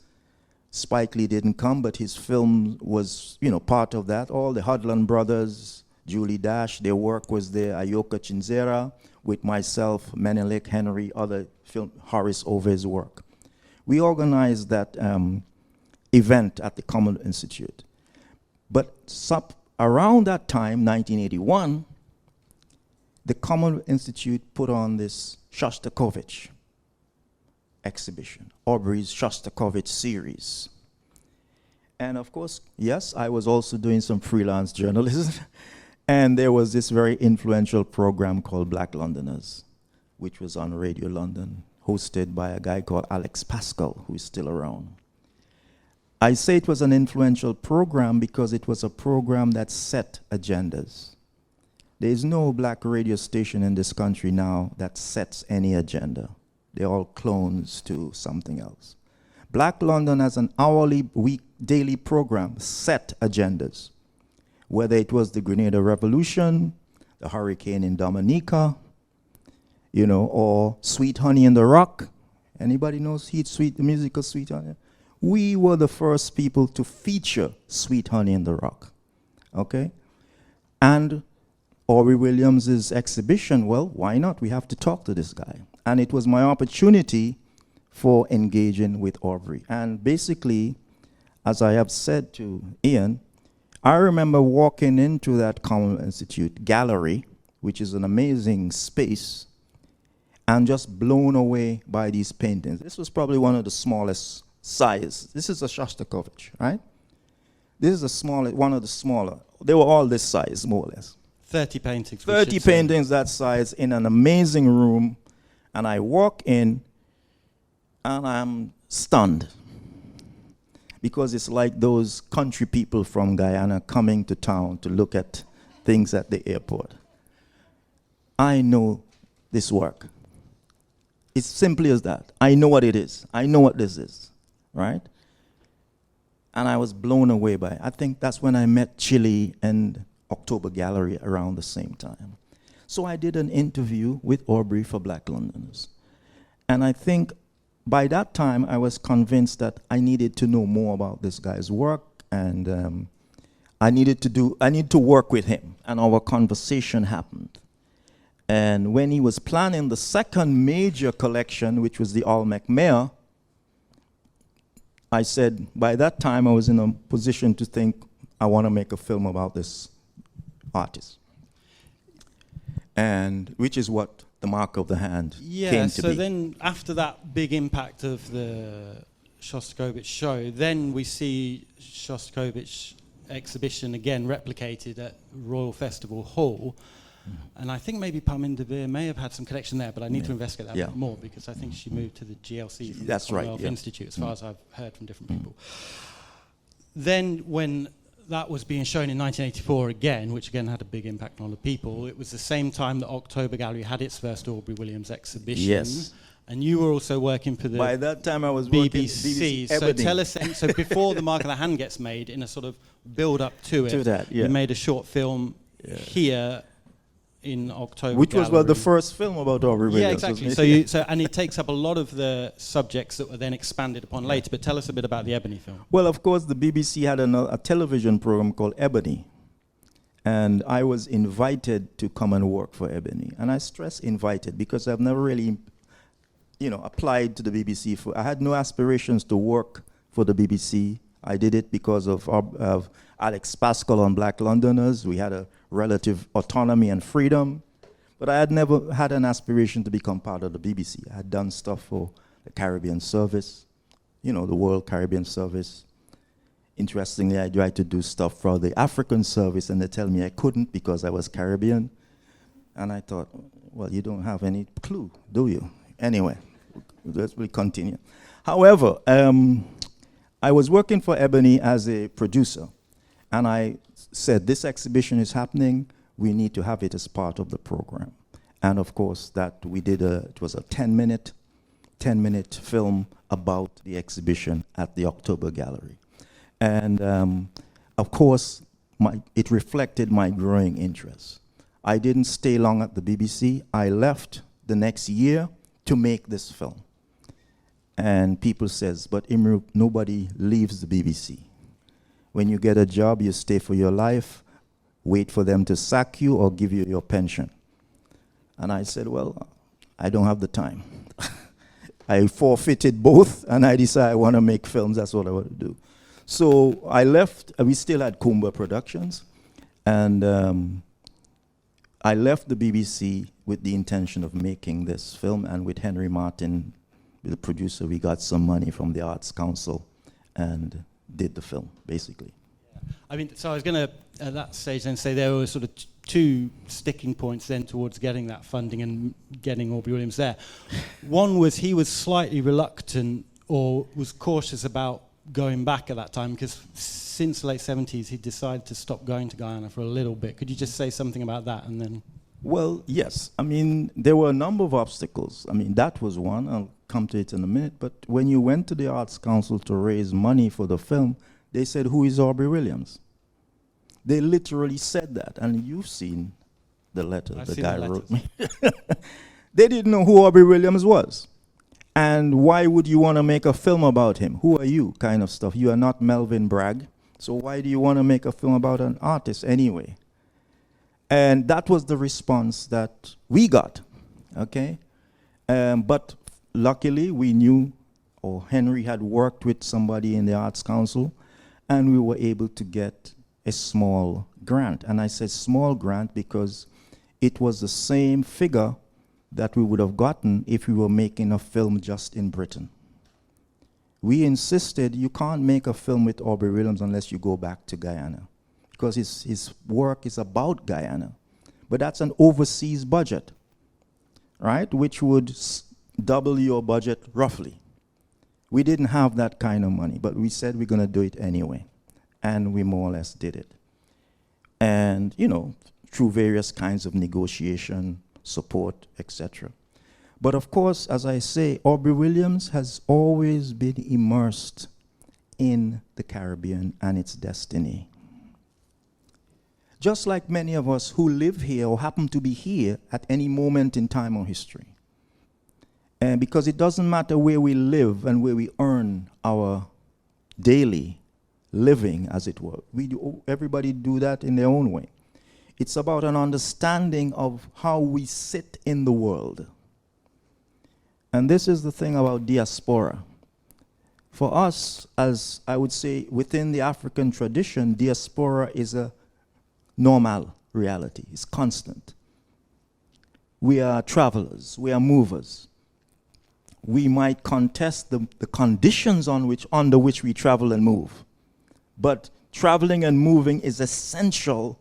Spike Lee didn't come, but his film was, part of that. All the Hudlin brothers, Julie Dash, their work was there. Ayoka Chinzera, with myself, Menelik, Henry, other film, Horace Over's work. We organized that event at the Commonwealth Institute. But around that time, 1981, the Commonwealth Institute put on this Shostakovich exhibition, Aubrey's Shostakovich series. And of course, yes, I was also doing some freelance journalism. And there was this very influential program called Black Londoners, which was on Radio London, hosted by a guy called Alex Pascal, who is still around. I say it was an influential program because it was a program that set agendas. There is no black radio station in this country now that sets any agenda. They're all clones to something else. Black London has an hourly, daily program, set agendas. Whether it was the Grenada Revolution, the hurricane in Dominica, or Sweet Honey in the Rock, Anybody knows Heat Sweet, the musical Sweet Honey? We were the first people to feature Sweet Honey in the Rock, okay? And Aubrey Williams' exhibition, well, why not? We have to talk to this guy. And it was my opportunity for engaging with Aubrey. And basically, as I have said to Ian, I remember walking into that Commonwealth Institute gallery, which is an amazing space, and just blown away by these paintings. This was probably one of the smallest size. This is a Shostakovich, right? This is the smallest, one of the smaller. They were all this size, more or less. 30 paintings. 30 paintings that size in an amazing room. And I walk in, and I'm stunned. Because it's like those country people from Guyana coming to town to look at things at the airport. I know this work. It's simply as that. I know what it is. I know what this is, right? And I was blown away by it. I think that's when I met Chile and October Gallery around the same time. So I did an interview with Aubrey for Black Londoners. And I think by that time, I was convinced that I needed to know more about this guy's work, and I needed to work with him, and our conversation happened. And when he was planning the second major collection, which was the Olmec Mare, I said, by that time I was in a position to think, I want to make a film about this artist. And which is what The Mark of the Hand came to be. So then after that big impact of the Shostakovich show, then we see Shostakovich exhibition again replicated at Royal Festival Hall. And I think maybe Parminder Veer may have had some connection there, but I need to investigate that more, because I think she moved to the GLC from the Commonwealth Institute, as far as I've heard from different people. Then when that was being shown in 1984 again, which again had a big impact on a lot of people, it was the same time that October Gallery had its first Aubrey Williams exhibition. Yes. And you were also working for the By that time I was working BBC. BBC So tell us, so before The Mark of the Hand gets made, in a sort of build up to it, you made a short film here in October Which Gallery. was the first film about Aubrey Williams. Yeah, exactly. And it takes up a lot of the subjects that were then expanded upon later. But tell us a bit about the Ebony film. Well, of course, the BBC had a television program called Ebony. And I was invited to come and work for Ebony. And I stress invited because I've never really, applied to the BBC. I had no aspirations to work for the BBC. I did it because of Alex Pascal on Black Londoners. We had a relative autonomy and freedom. But I had never had an aspiration to become part of the BBC. I had done stuff for the Caribbean Service, the World Caribbean Service. Interestingly, I tried to do stuff for the African Service, and they tell me I couldn't because I was Caribbean. And I thought, well, you don't have any clue, do you? Anyway, we'll continue. However, I was working for Ebony as a producer, and I said, this exhibition is happening, we need to have it as part of the program. And of course, that we did it was a 10-minute film about the exhibition at the October Gallery. And of course, it reflected my growing interest. I didn't stay long at the BBC. I left the next year to make this film. And people says, but Imruh, nobody leaves the BBC. When you get a job, you stay for your life, wait for them to sack you or give you your pension. And I said, well, I don't have the time. I forfeited both, and I decided I want to make films. That's what I want to do. So I left. We still had Kumba Productions, and I left the BBC with the intention of making this film, and with Henry Martin, the producer, we got some money from the Arts Council and did the film, basically. I mean, so I was going to, at that stage, then say there were sort of two sticking points then towards getting that funding and getting Aubrey Williams there. One was he was slightly reluctant or was cautious about going back at that time, because since the late 70s, he decided to stop going to Guyana for a little bit. Could you just say something about that and then? Well, yes. I mean, there were a number of obstacles. I mean, that was one. I'll come to it in a minute. But when you went to the Arts Council to raise money for the film, they said, who is Aubrey Williams? They literally said that. And you've seen the letter the guy wrote me. They didn't know who Aubrey Williams was. And why would you want to make a film about him? Who are you, kind of stuff. You are not Melvin Bragg. So why do you want to make a film about an artist anyway? And that was the response that we got, okay? But luckily, we knew, or Henry had worked with somebody in the Arts Council, and we were able to get a small grant. And I said small grant because it was the same figure that we would have gotten if we were making a film just in Britain. We insisted you can't make a film with Aubrey Williams unless you go back to Guyana, because his work is about Guyana. But that's an overseas budget, right, which would double your budget roughly. We didn't have that kind of money, but we said we're going to do it anyway. And we more or less did it. And, you know, through various kinds of negotiation, support, etc. But of course, as I say, Aubrey Williams has always been immersed in the Caribbean and its destiny. Just like many of us who live here or happen to be here at any moment in time or history. And because it doesn't matter where we live and where we earn our daily living, as it were. Everybody do that in their own way. It's about an understanding of how we sit in the world. And this is the thing about diaspora. For us, as I would say, within the African tradition, diaspora is a normal reality. It's constant. We are travelers. We are movers. We might contest the conditions under which we travel and move. But traveling and moving is essential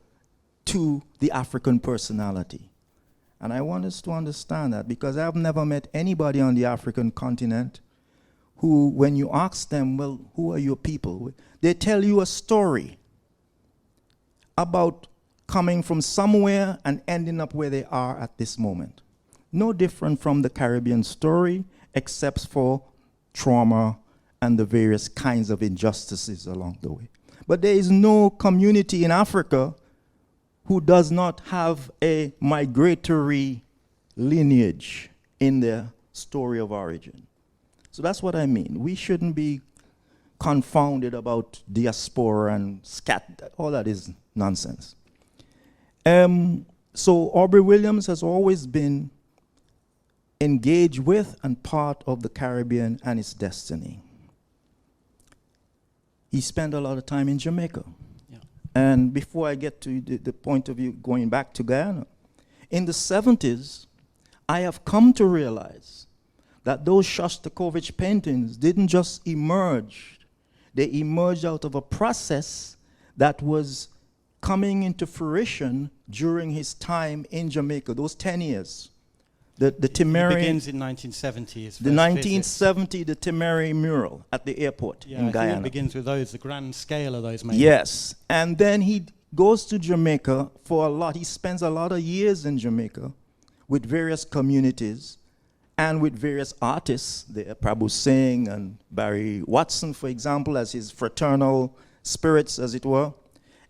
to the African personality. And I want us to understand that, because I've never met anybody on the African continent who, when you ask them, well, who are your people? They tell you a story about coming from somewhere and ending up where they are at this moment. No different from the Caribbean story, except for trauma and the various kinds of injustices along the way. But there is no community in Africa who does not have a migratory lineage in their story of origin. So that's what I mean. We shouldn't be confounded about diaspora and scat. All that is nonsense. So Aubrey Williams has always been engaged with and part of the Caribbean and its destiny. He spent a lot of time in Jamaica. Yeah. And before I get to the point of view going back to Guyana, in the 70s, I have come to realize that those Shostakovich paintings didn't just emerge. They emerged out of a process that was coming into fruition during his time in Jamaica, those 10 years. The Timeri begins in 1970. The 1970, the Timeri mural at the airport in Guyana. I think it begins with those, the grand scale of those. Maybe. Yes, and then he goes to Jamaica for a lot. He spends a lot of years in Jamaica with various communities and with various artists, Prabhu Singh and Barry Watson, for example, as his fraternal spirits, as it were.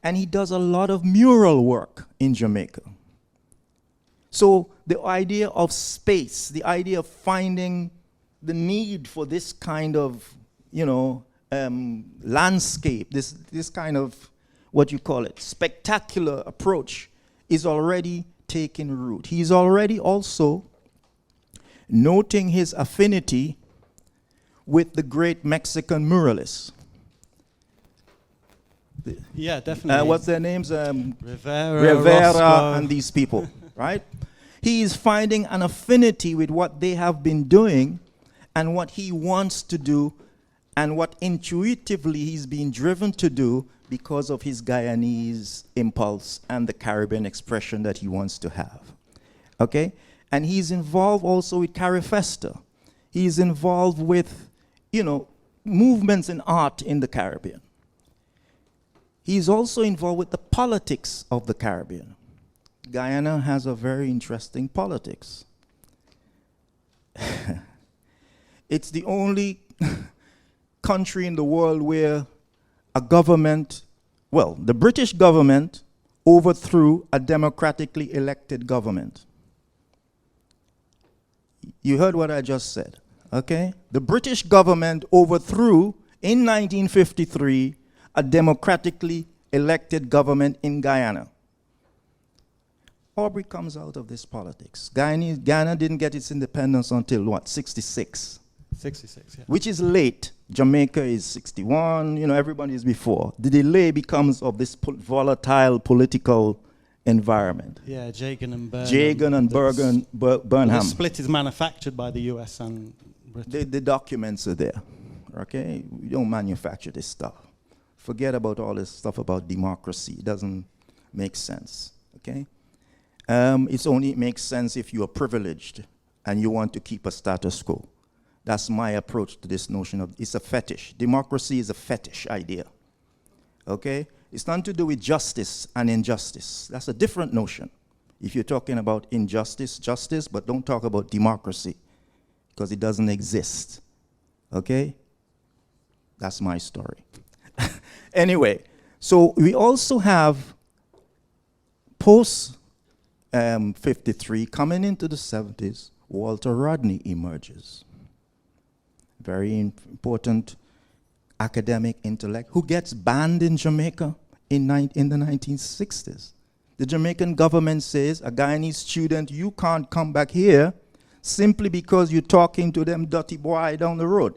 And he does a lot of mural work in Jamaica. So the idea of space, the idea of finding the need for this kind of, landscape, this kind of, what you call it, spectacular approach is already taking root. He's already also noting his affinity with the great Mexican muralists. Yeah, definitely. What's their names? Rivera and these people, right? He is finding an affinity with what they have been doing and what he wants to do and what intuitively he's being driven to do because of his Guyanese impulse and the Caribbean expression that he wants to have. Okay? And he's involved also with Carifesta. He's involved with, movements in art in the Caribbean. He's also involved with the politics of the Caribbean. Guyana has a very interesting politics. It's the only country in the world where a government, the British government overthrew a democratically elected government. You heard what I just said. Okay? The British government overthrew, in 1953, a democratically elected government in Guyana. Aubrey comes out of this politics. Guyana didn't get its independence until what, 66? 66, yeah. Which is late. Jamaica is 61, everybody is before. The delay becomes of this volatile political environment. Yeah, Jagan and Burnham. Jagan and Burnham. The split is manufactured by the US and Britain. The documents are there, okay? We don't manufacture this stuff. Forget about all this stuff about democracy. It doesn't make sense, okay? It makes sense if you are privileged and you want to keep a status quo. That's my approach to this notion of, it's a fetish. Democracy is a fetish idea, okay? It's nothing to do with justice and injustice. That's a different notion. If you're talking about injustice, justice, but don't talk about democracy, because it doesn't exist, okay? That's my story. Anyway, so we also have post 53, coming into the 70s, Walter Rodney emerges. Very important academic intellect who gets banned in Jamaica in the 1960s. The Jamaican government says, a Guyanese student, you can't come back here simply because you're talking to them dirty boy down the road.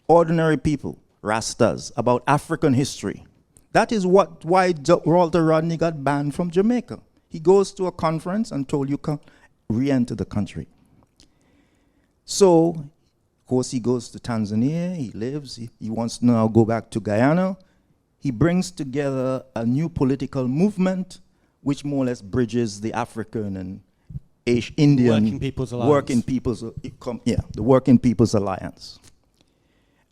Ordinary people, Rastas, about African history. That is why Walter Rodney got banned from Jamaica. He goes to a conference and told you can't re-enter the country. So, of course, he goes to Tanzania, he lives, he wants to now go back to Guyana. He brings together a new political movement which more or less bridges the African and Indian Working People's Alliance. The Working People's Alliance.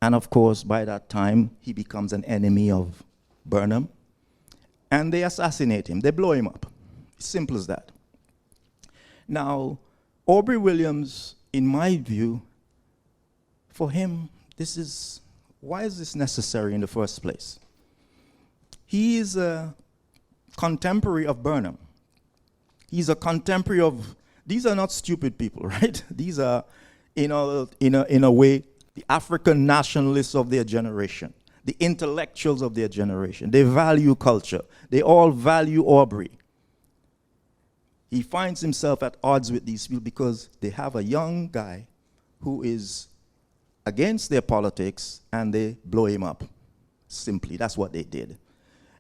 And of course, by that time, he becomes an enemy of Burnham. And they assassinate him, they blow him up. Simple as that. Now, Aubrey Williams, in my view, for him, why is this necessary in the first place? He is a contemporary of Burnham. He's a contemporary of, these are not stupid people, right? These are, in a way, the African nationalists of their generation, the intellectuals of their generation. They value culture. They all value Aubrey. He finds himself at odds with these people because they have a young guy who is against their politics and they blow him up. Simply, that's what they did.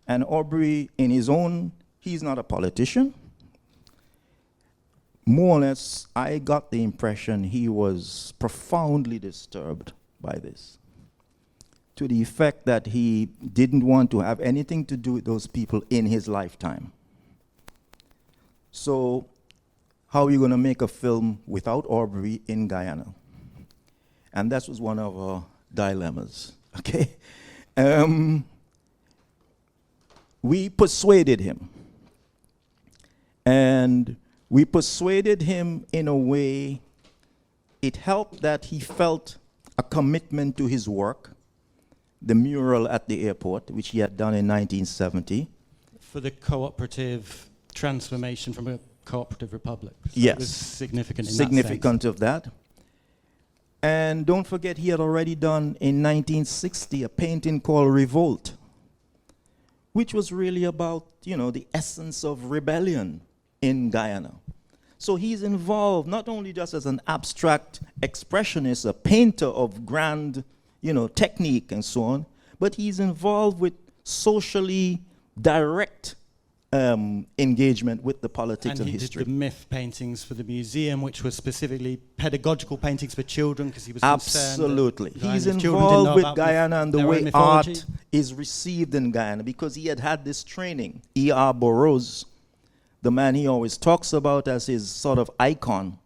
And Aubrey, in his own, he's not a politician. More or less, I got the impression he was profoundly disturbed by this, to the effect that he didn't want to have anything to do with those people in his lifetime. So, how are you going to make a film without Aubrey in Guyana? And that was one of our dilemmas, okay? We persuaded him. And we persuaded him in a way, it helped that he felt a commitment to his work, the mural at the airport, which he had done in 1970. For the cooperative transformation from a cooperative republic. So yes. It was significant in significant of that. And don't forget, he had already done in 1960 a painting called Revolt, which was really about, the essence of rebellion in Guyana. So he's involved not only just as an abstract expressionist, a painter of grand, technique and so on, but he's involved with socially direct engagement with the politics and history. And he did the myth paintings for the museum, which were specifically pedagogical paintings for children, because he was absolutely. concerned that he's Guyana's involved with Guyana and the way mythology. Art is received in Guyana, because he had this training. E.R. Burroughs, the man he always talks about as his sort of icon,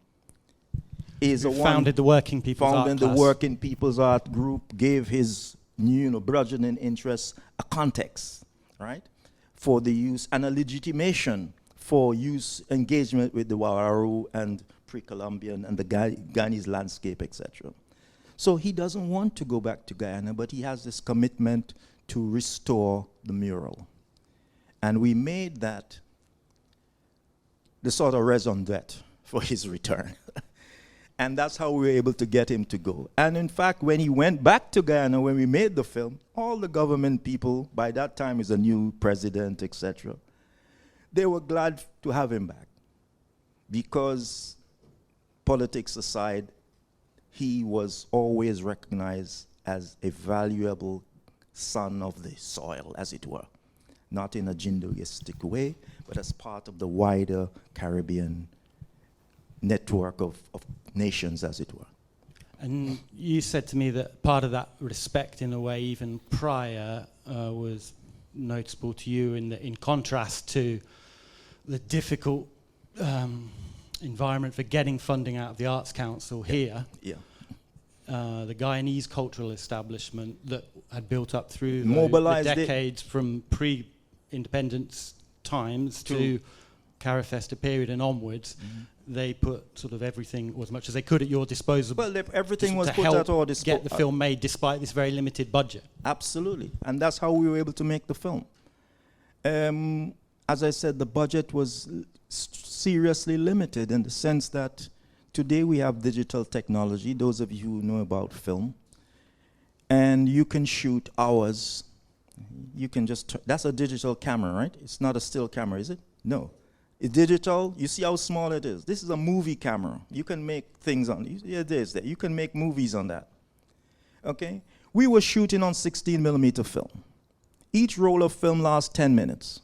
is founded the Working People's Art the Working People's Art Group, gave his burgeoning interests a context, right? For the use and a legitimation for use engagement with the Warao and pre-Columbian and the Guyanese landscape, etc. So he doesn't want to go back to Guyana, but he has this commitment to restore the mural. And we made that the sort of raison d'etre for his return. And that's how we were able to get him to go. And in fact, when he went back to Guyana, when we made the film, all the government people, by that time is a new president, etc., they were glad to have him back. Because politics aside, he was always recognized as a valuable son of the soil, as it were. Not in a jingoistic way, but as part of the wider Caribbean network of nations, as it were. And you said to me that part of that respect, in a way, even prior, was noticeable to you in contrast to the difficult environment for getting funding out of the Arts Council here. Yeah. The Guyanese cultural establishment that had built up through Mobilized the decades from pre-independence times to Carifesta period and onwards. They put sort of everything, or as much as they could, at your disposal. Well, everything was to put help at our disposal. get the film made despite this very limited budget. Absolutely. And that's how we were able to make the film. As I said, the budget was seriously limited in the sense that today we have digital technology, those of you who know about film, and you can shoot hours. You can just, that's a digital camera, right? It's not a still camera, is it? No. It's digital. You see how small it is. This is a movie camera. You can make things on it. It is there. You can make movies on that. Okay? We were shooting on 16mm film. Each roll of film lasts 10 minutes.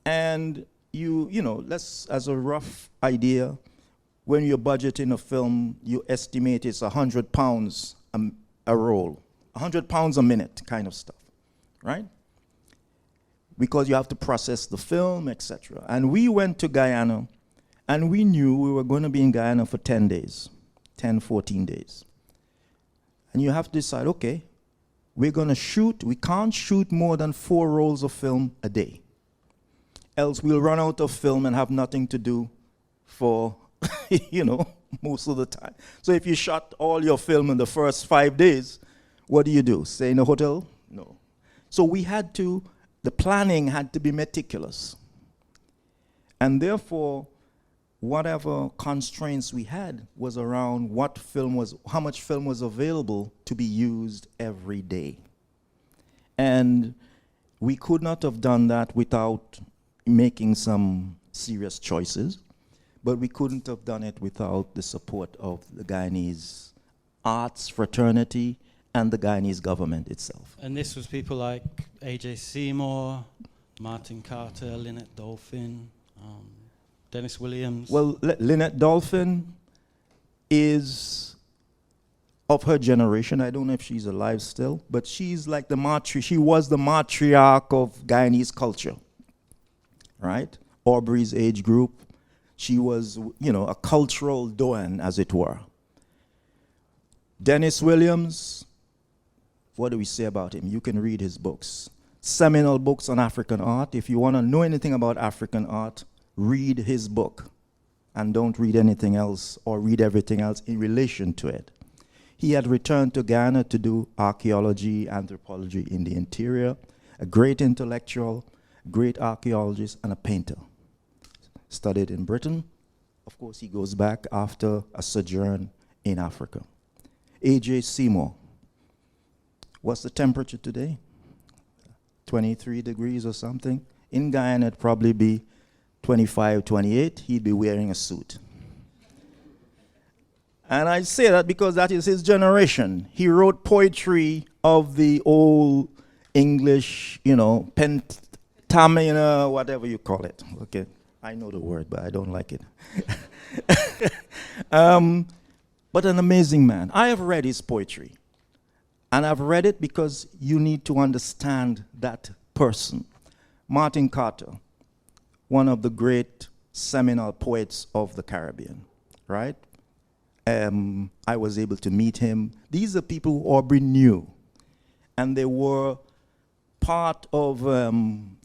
And you know, let's, as a rough idea, when you're budgeting a film, you estimate it's £100 a roll, £100 a minute kind of stuff, right? Because you have to process the film, etc. And we went to Guyana, and we knew we were going to be in Guyana for 10 days, 10, 14 days. And you have to decide, okay, we're going to shoot, we can't shoot more than 4 rolls of film a day. Else we'll run out of film and have nothing to do for, you know, most of the time. So if you shot all your film in the first 5 days, what do? Stay in a hotel? No. So we had to, the planning had to be meticulous. And therefore, whatever constraints we had was around what film was, how much film was available to be used every day. And we could not have done that without making some serious choices, but we couldn't have done it without the support of the Guyanese arts fraternity and the Guyanese government itself. And this was people like A.J. Seymour, Martin Carter, Lynette Dolphin, Dennis Williams. Well, Lynette Dolphin is of her generation. I don't know if she's alive still, but she's like she was the matriarch of Guyanese culture, right? Aubrey's age group. She was, you know, a cultural doyen, as it were. Dennis Williams, what do we say about him? You can read his books. Seminal books on African art. If you want to know anything about African art, read his book. And don't read anything else or read everything else in relation to it. He had returned to Guyana to do archaeology, anthropology in the interior. A great intellectual, great archaeologist, and a painter. Studied in Britain. Of course, he goes back after a sojourn in Africa. A.J. Seymour. What's the temperature today? 23 degrees or something. In Guyana, it'd probably be 25, 28. He'd be wearing a suit. And I say that because that is his generation. He wrote poetry of the old English, you know, pentamina, whatever you call it. Okay, I know the word, but I don't like it. But an amazing man. I have read his poetry. And I've read it because you need to understand that person. Martin Carter, one of the great seminal poets of the Caribbean, right? I was able to meet him. These are people who Aubrey knew. And they were part of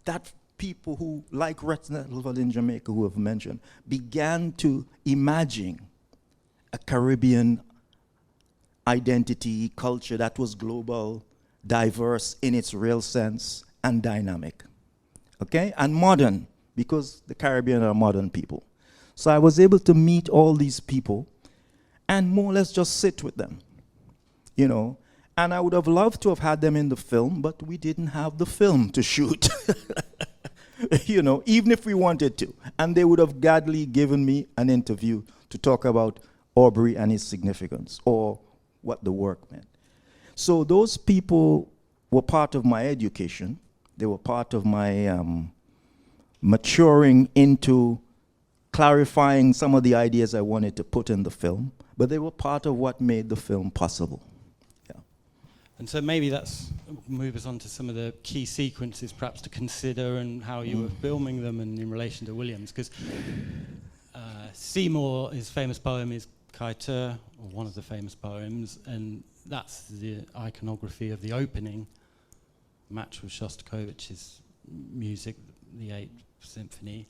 that people who, like Retinal in Jamaica, who have mentioned, began to imagine a Caribbean identity, culture that was global, diverse in its real sense, and dynamic. Okay? And modern, because the Caribbean are modern people. So I was able to meet all these people, and more or less just sit with them, you know. And I would have loved to have had them in the film, but we didn't have the film to shoot, you know, even if we wanted to. And they would have gladly given me an interview to talk about Aubrey and his significance, or what the work meant. So those people were part of my education. They were part of my maturing into clarifying some of the ideas I wanted to put in the film, but they were part of what made the film possible. Yeah. And so maybe that's move us on to some of the key sequences perhaps to consider and how you were filming them and in relation to Williams, because Seymour, his famous poem is Kaiter, or one of the famous poems, and that's the iconography of the opening, matched with Shostakovich's music, the Eighth Symphony.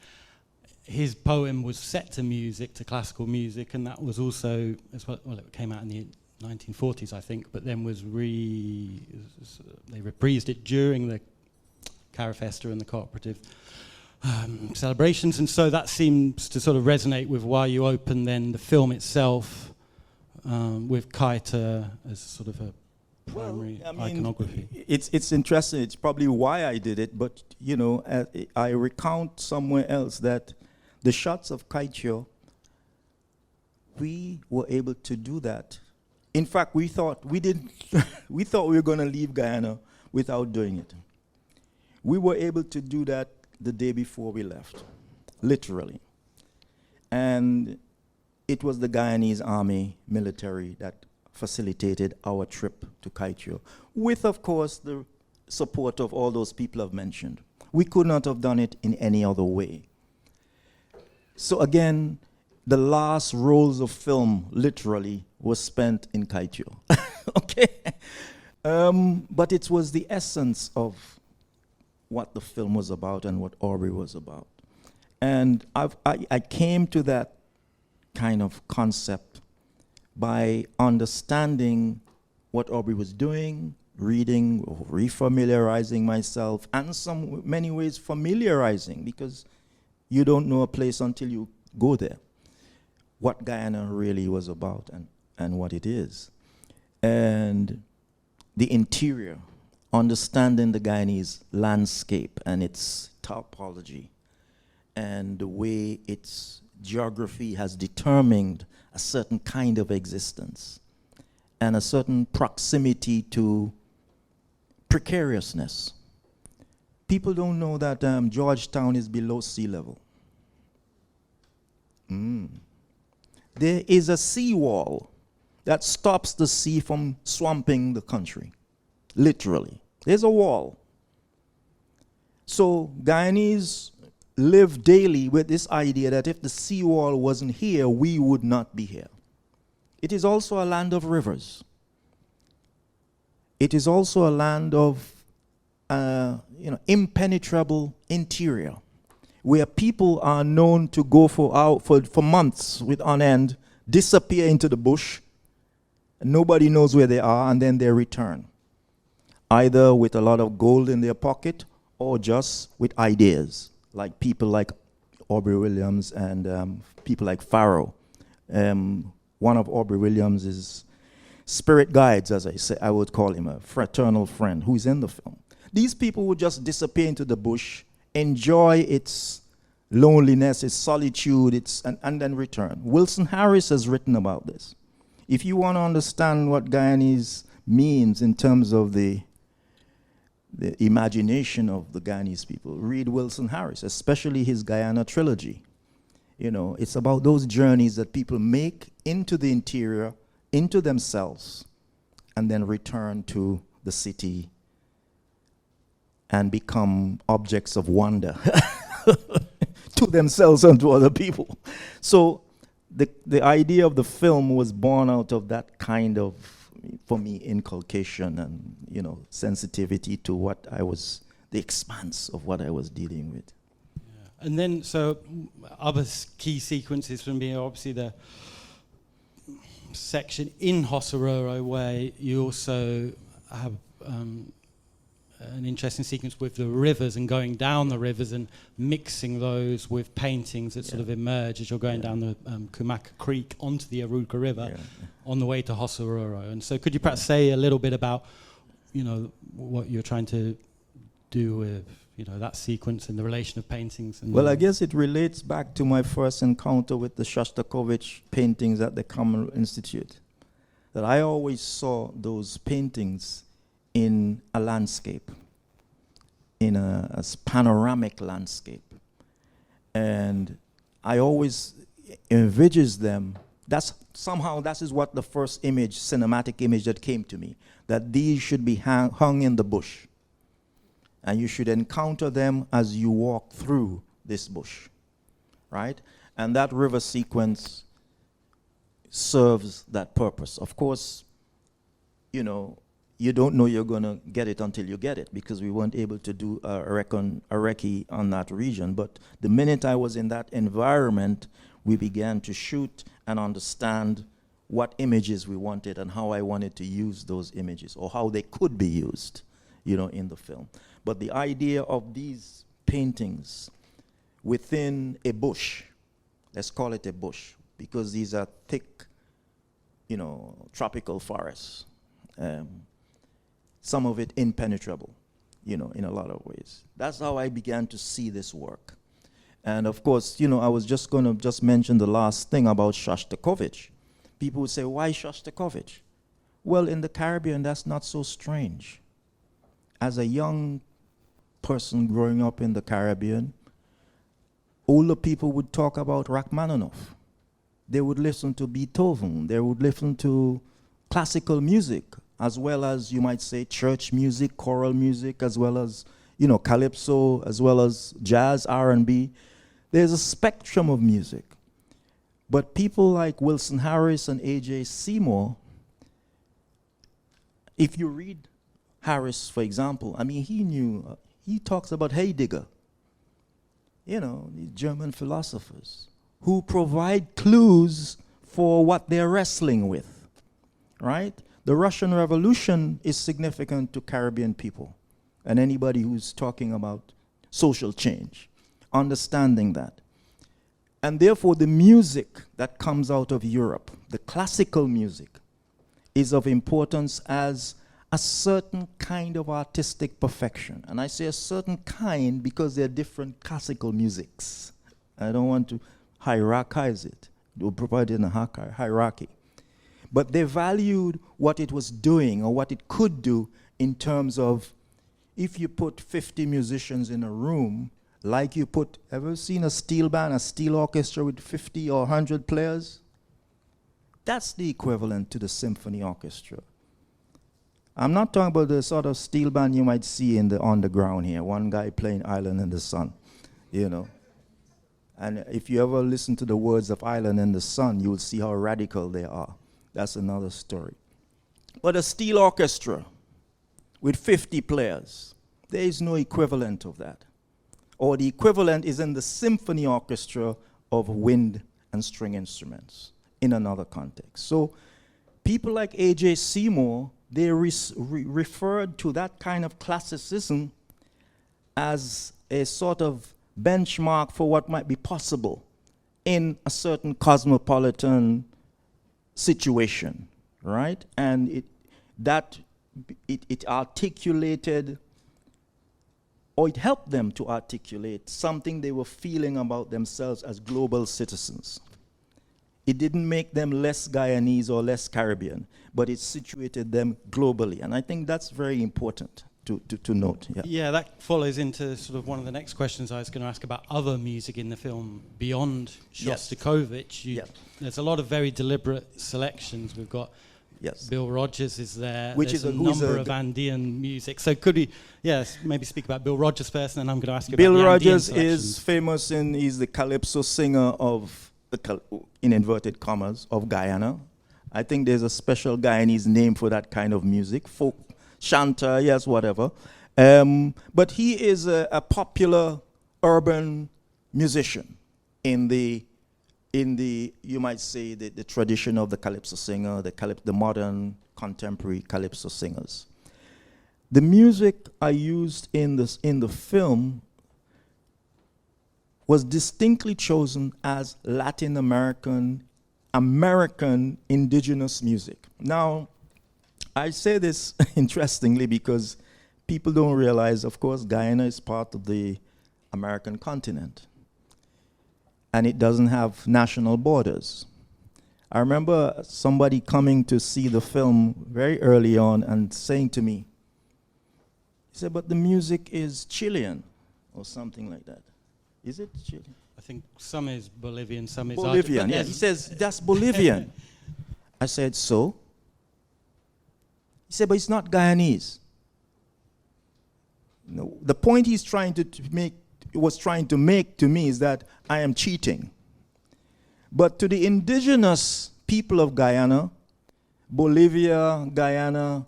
His poem was set to music, to classical music, and that was also, as well, it came out in the 1940s, I think, but then was they reprised it during the Carifesta and the cooperative celebrations, and so that seems to sort of resonate with why you open then the film itself with Kaiter as sort of a primary iconography. It's interesting. It's probably why I did it, but you know, I recount somewhere else that the shots of Kaiter, we were able to do that. In fact, we thought we were going to leave Guyana without doing it. We were able to do that the day before we left, literally. And it was the Guyanese army military that facilitated our trip to Kaiter, with, of course, the support of all those people I've mentioned. We could not have done it in any other way. So again, the last rolls of film, literally, was spent in Kaiter. Okay? But it was the essence of what the film was about and what Aubrey was about. And I came to that kind of concept by understanding what Aubrey was doing, reading, or refamiliarizing myself, and many ways familiarizing, because you don't know a place until you go there, what Guyana really was about and what it is. And the interior, understanding the Guyanese landscape and its topology and the way its geography has determined a certain kind of existence and a certain proximity to precariousness. People don't know that Georgetown is below sea level. There is a seawall that stops the sea from swamping the country. Literally. There's a wall. So Guyanese live daily with this idea that if the seawall wasn't here, we would not be here. It is also a land of rivers. It is also a land of impenetrable interior, where people are known to go for months on end, disappear into the bush, and nobody knows where they are, and then they return, either with a lot of gold in their pocket or just with ideas, like people like Aubrey Williams and people like Pharaoh. One of Aubrey Williams' spirit guides, as I say, I would call him a fraternal friend who's in the film. These people would just disappear into the bush, enjoy its loneliness, its solitude, and then return. Wilson Harris has written about this. If you want to understand what Guyanese means in terms of the imagination of the Guyanese people, read Wilson Harris, especially his Guyana trilogy. You know, it's about those journeys that people make into the interior, into themselves, and then return to the city and become objects of wonder to themselves and to other people. So the idea of the film was born out of that kind of, for me, inculcation and, you know, sensitivity to what the expanse of what I was dealing with. Yeah. And then, so other key sequences from being obviously the section in Hosororo, where you also have an interesting sequence with the rivers and going down the rivers and mixing those with paintings that sort of emerge as you're going down the Kumaka Creek onto the Aruka River on the way to Hosororo. And so could you perhaps say a little bit about, you know, what you're trying to do with, you know, that sequence and the relation of paintings? And well, I guess it relates back to my first encounter with the Shostakovich paintings at the Commonwealth Institute. That I always saw those paintings in a landscape, in a panoramic landscape. And I always envisaged them. That is what the first image, cinematic image that came to me, that these should be hung in the bush. And you should encounter them as you walk through this bush, right? And that river sequence serves that purpose. Of course, you know, you don't know you're going to get it until you get it, because we weren't able to do a recce on that region. But the minute I was in that environment, we began to shoot and understand what images we wanted and how I wanted to use those images, or how they could be used, you know, in the film. But the idea of these paintings within a bush, let's call it a bush, because these are thick, you know, tropical forests. Some of it impenetrable, you know, in a lot of ways. That's how I began to see this work. And of course, you know, I was just going to mention the last thing about Shostakovich. People would say, why Shostakovich? Well, in the Caribbean, that's not so strange. As a young person growing up in the Caribbean, older people would talk about Rachmaninoff. They would listen to Beethoven. They would listen to classical music, as well as, you might say, church music, choral music, as well as, you know, calypso, as well as jazz, R&B. There's a spectrum of music. But people like Wilson Harris and A.J. Seymour, if you read Harris, for example, I mean, he talks about Heidegger, you know, these German philosophers, who provide clues for what they're wrestling with, right? The Russian Revolution is significant to Caribbean people and anybody who's talking about social change, understanding that. And therefore, the music that comes out of Europe, the classical music, is of importance as a certain kind of artistic perfection. And I say a certain kind because there are different classical musics. I don't want to hierarchize it, or provide it in a hierarchy. But they valued what it was doing, or what it could do, in terms of, if you put 50 musicians in a room, like you put, ever seen a steel band, a steel orchestra with 50 or 100 players? That's the equivalent to the symphony orchestra. I'm not talking about the sort of steel band you might see in the underground here, one guy playing Island in the Sun, you know. And if you ever listen to the words of Island in the Sun, you will see how radical they are. That's another story. But a steel orchestra with 50 players, there is no equivalent of that. Or the equivalent is in the symphony orchestra of wind and string instruments in another context. So people like A.J. Seymour, they referred to that kind of classicism as a sort of benchmark for what might be possible in a certain cosmopolitan situation, right? And it articulated, or it helped them to articulate something they were feeling about themselves as global citizens. It didn't make them less Guyanese or less Caribbean, but it situated them globally. And I think that's very important to note. Yeah, that follows into sort of one of the next questions I was going to ask about other music in the film beyond Shostakovich. There's a lot of very deliberate selections. We've got Bill Rogers is there. Which There's is a number of Andean music. So could we, maybe speak about Bill Rogers first, and then I'm going to ask you about the Bill Rogers Andean is famous he's the calypso singer of, in inverted commas, of Guyana. I think there's a special Guyanese name for that kind of music, folk, chanter, yes, whatever. But he is a popular urban musician in the, you might say, the tradition of the calypso singer, the modern contemporary calypso singers. The music I used in the film was distinctly chosen as Latin American indigenous music. Now, I say this interestingly because people don't realize, of course, Guyana is part of the American continent, and it doesn't have national borders. I remember somebody coming to see the film very early on and saying to me, he said, but the music is Chilean, or something like that. Is it Chilean? I think some is Bolivian, some is Bolivian, yes. He says, that's Bolivian. I said, so? He said, but it's not Guyanese. No, the point he's trying to make to me is that I am cheating. But to the indigenous people of Guyana, Bolivia, Guyana,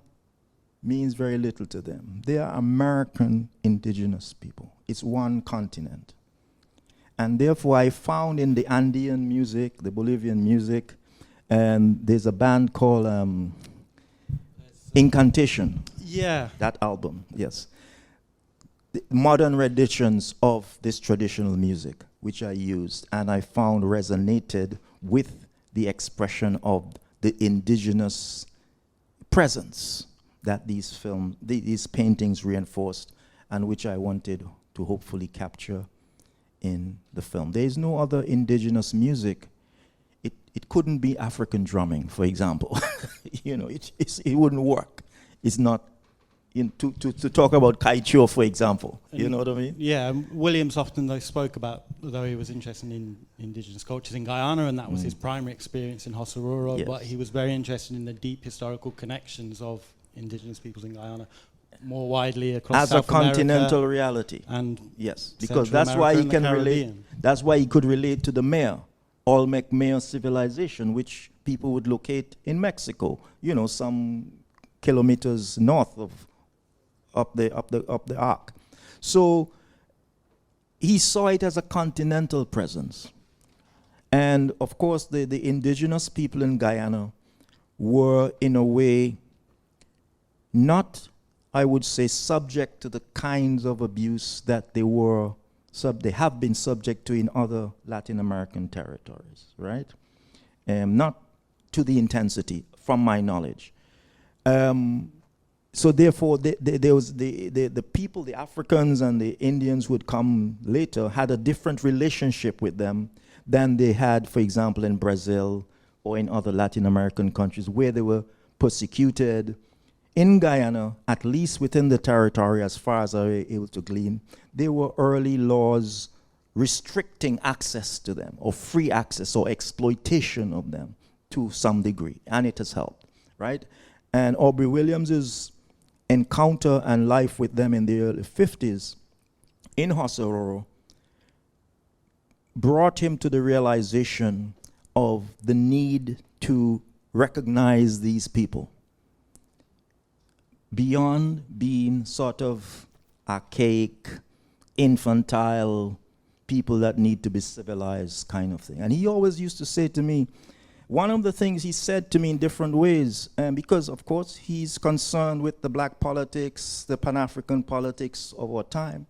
means very little to them. They are American indigenous people. It's one continent. And therefore I found in the Andean music, the Bolivian music, and there's a band called Incantation. Yeah. That album, yes. The modern renditions of this traditional music, which I used, and I found resonated with the expression of the indigenous presence that these paintings reinforced, and which I wanted to hopefully capture in the film. There is no other indigenous music. It couldn't be African drumming, for example. You know, it wouldn't work. It's not. To talk about Kaicho, for example, you know what I mean? Yeah, Williams often spoke about, although he was interested in indigenous cultures in Guyana, and that was his primary experience in Hossororo, yes. But he was very interested in the deep historical connections of indigenous peoples in Guyana, more widely across South America. As a continental America reality. and yes, because Central that's why America he and can the relate. Caribbean. That's why he could relate to the Olmec Maya civilization, which people would locate in Mexico. You know, some kilometers north of up the arc. So he saw it as a continental presence. And of course the indigenous people in Guyana were in a way not, I would say, subject to the kinds of abuse that they have been subject to in other Latin American territories, right? Not to the intensity, from my knowledge. So therefore, there was the people, the Africans and the Indians who would come later, had a different relationship with them than they had, for example, in Brazil or in other Latin American countries where they were persecuted. In Guyana, at least within the territory, as far as I was able to glean, there were early laws restricting access to them, or free access, or exploitation of them to some degree, and it has helped, right? And Aubrey Williams's encounter and life with them in the early 50s in Hossororo brought him to the realization of the need to recognize these people beyond being sort of archaic, infantile people that need to be civilized kind of thing. And he always used to say to me, one of the things he said to me in different ways, because of course he's concerned with the black politics, the Pan-African politics of our time.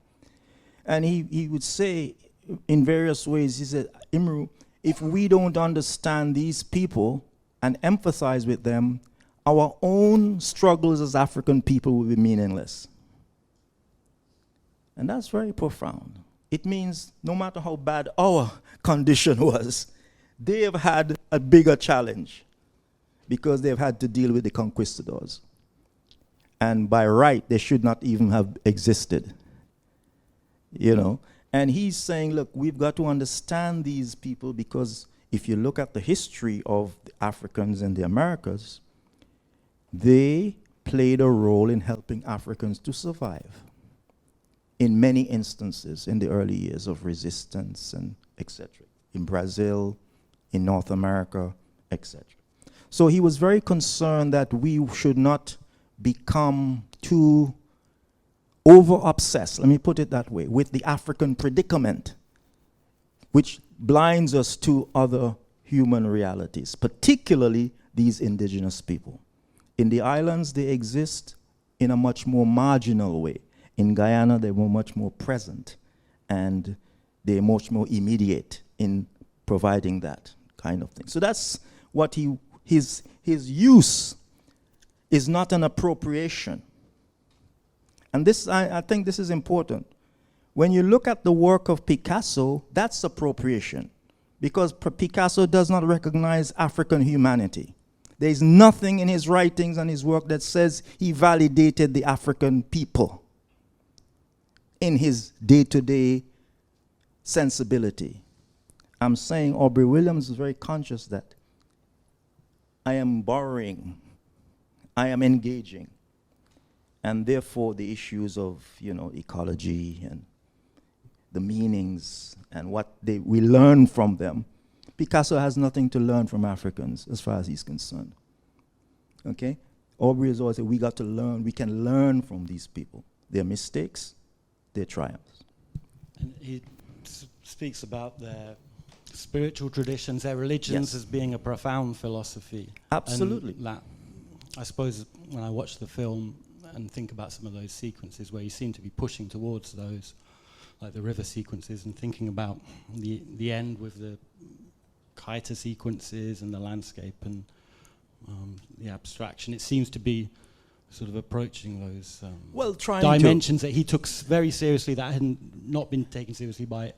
And he would say in various ways, he said, Imruh, if we don't understand these people and empathize with them, our own struggles as African people will be meaningless. And that's very profound. It means no matter how bad our condition was, they have had a bigger challenge because they've had to deal with the conquistadors. And by right, they should not even have existed. You know? And he's saying, look, we've got to understand these people because if you look at the history of the Africans in the Americas, they played a role in helping Africans to survive in many instances in the early years of resistance and etc. In Brazil, in North America, etc. So he was very concerned that we should not become too over-obsessed, let me put it that way, with the African predicament, which blinds us to other human realities, particularly these indigenous people. In the islands, they exist in a much more marginal way. In Guyana, they were much more present, and they're much more immediate in providing that kind of thing. So that's what his use is not an appropriation. And this, I think this is important. When you look at the work of Picasso, that's appropriation, because Picasso does not recognize African humanity. There is nothing in his writings and his work that says he validated the African people in his day-to-day sensibility. I'm saying Aubrey Williams is very conscious that I am borrowing, I am engaging, and therefore the issues of, ecology and the meanings and what we learn from them. Picasso has nothing to learn from Africans as far as he's concerned. Okay? Aubrey has always said we got to learn, we can learn from these people. Their mistakes, their triumphs. And he speaks about their spiritual traditions, their religions, as being a profound philosophy. Absolutely. And that, I suppose, when I watch the film and think about some of those sequences where you seem to be pushing towards those, like the river sequences, and thinking about the end with the Kaita sequences and the landscape and the abstraction, it seems to be sort of approaching those dimensions that he took very seriously that had not been taken seriously by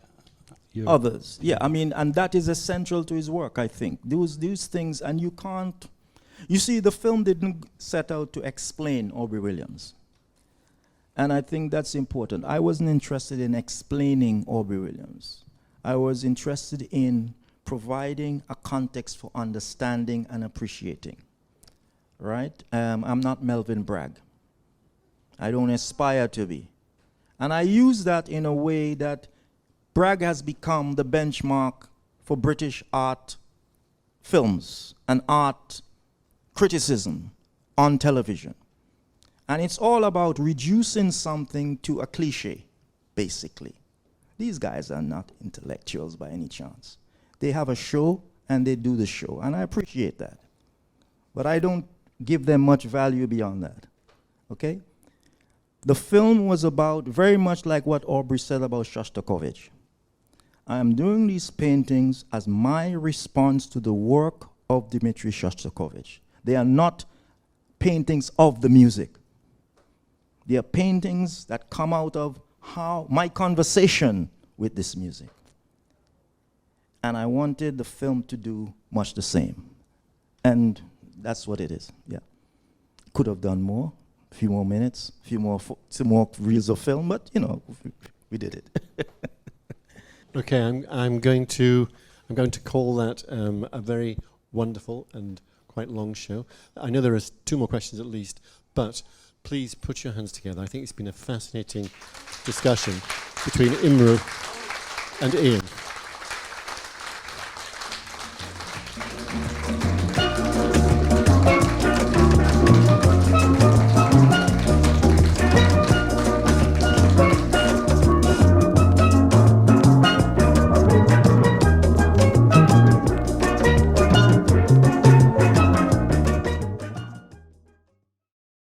others. Yeah, I mean, and that is essential to his work, I think. These things, and you can't... You see, the film didn't set out to explain Aubrey Williams. And I think that's important. I wasn't interested in explaining Aubrey Williams. I was interested in providing a context for understanding and appreciating. Right? I'm not Melvin Bragg. I don't aspire to be. And I use that in a way that Bragg has become the benchmark for British art films and art criticism on television. And it's all about reducing something to a cliche, basically. These guys are not intellectuals by any chance. They have a show and they do the show, and I appreciate that. But I don't give them much value beyond that, okay? The film was about very much like what Aubrey said about Shostakovich. I am doing these paintings as my response to the work of Dmitri Shostakovich. They are not paintings of the music. They are paintings that come out of my conversation with this music. And I wanted the film to do much the same. And that's what it is, yeah. Could have done more, a few more minutes, some more reels of film, but we did it. Okay, I'm going to call that a very wonderful and quite long show. I know there are 2 more questions at least, but please put your hands together. I think it's been a fascinating discussion between Imruh and Ian.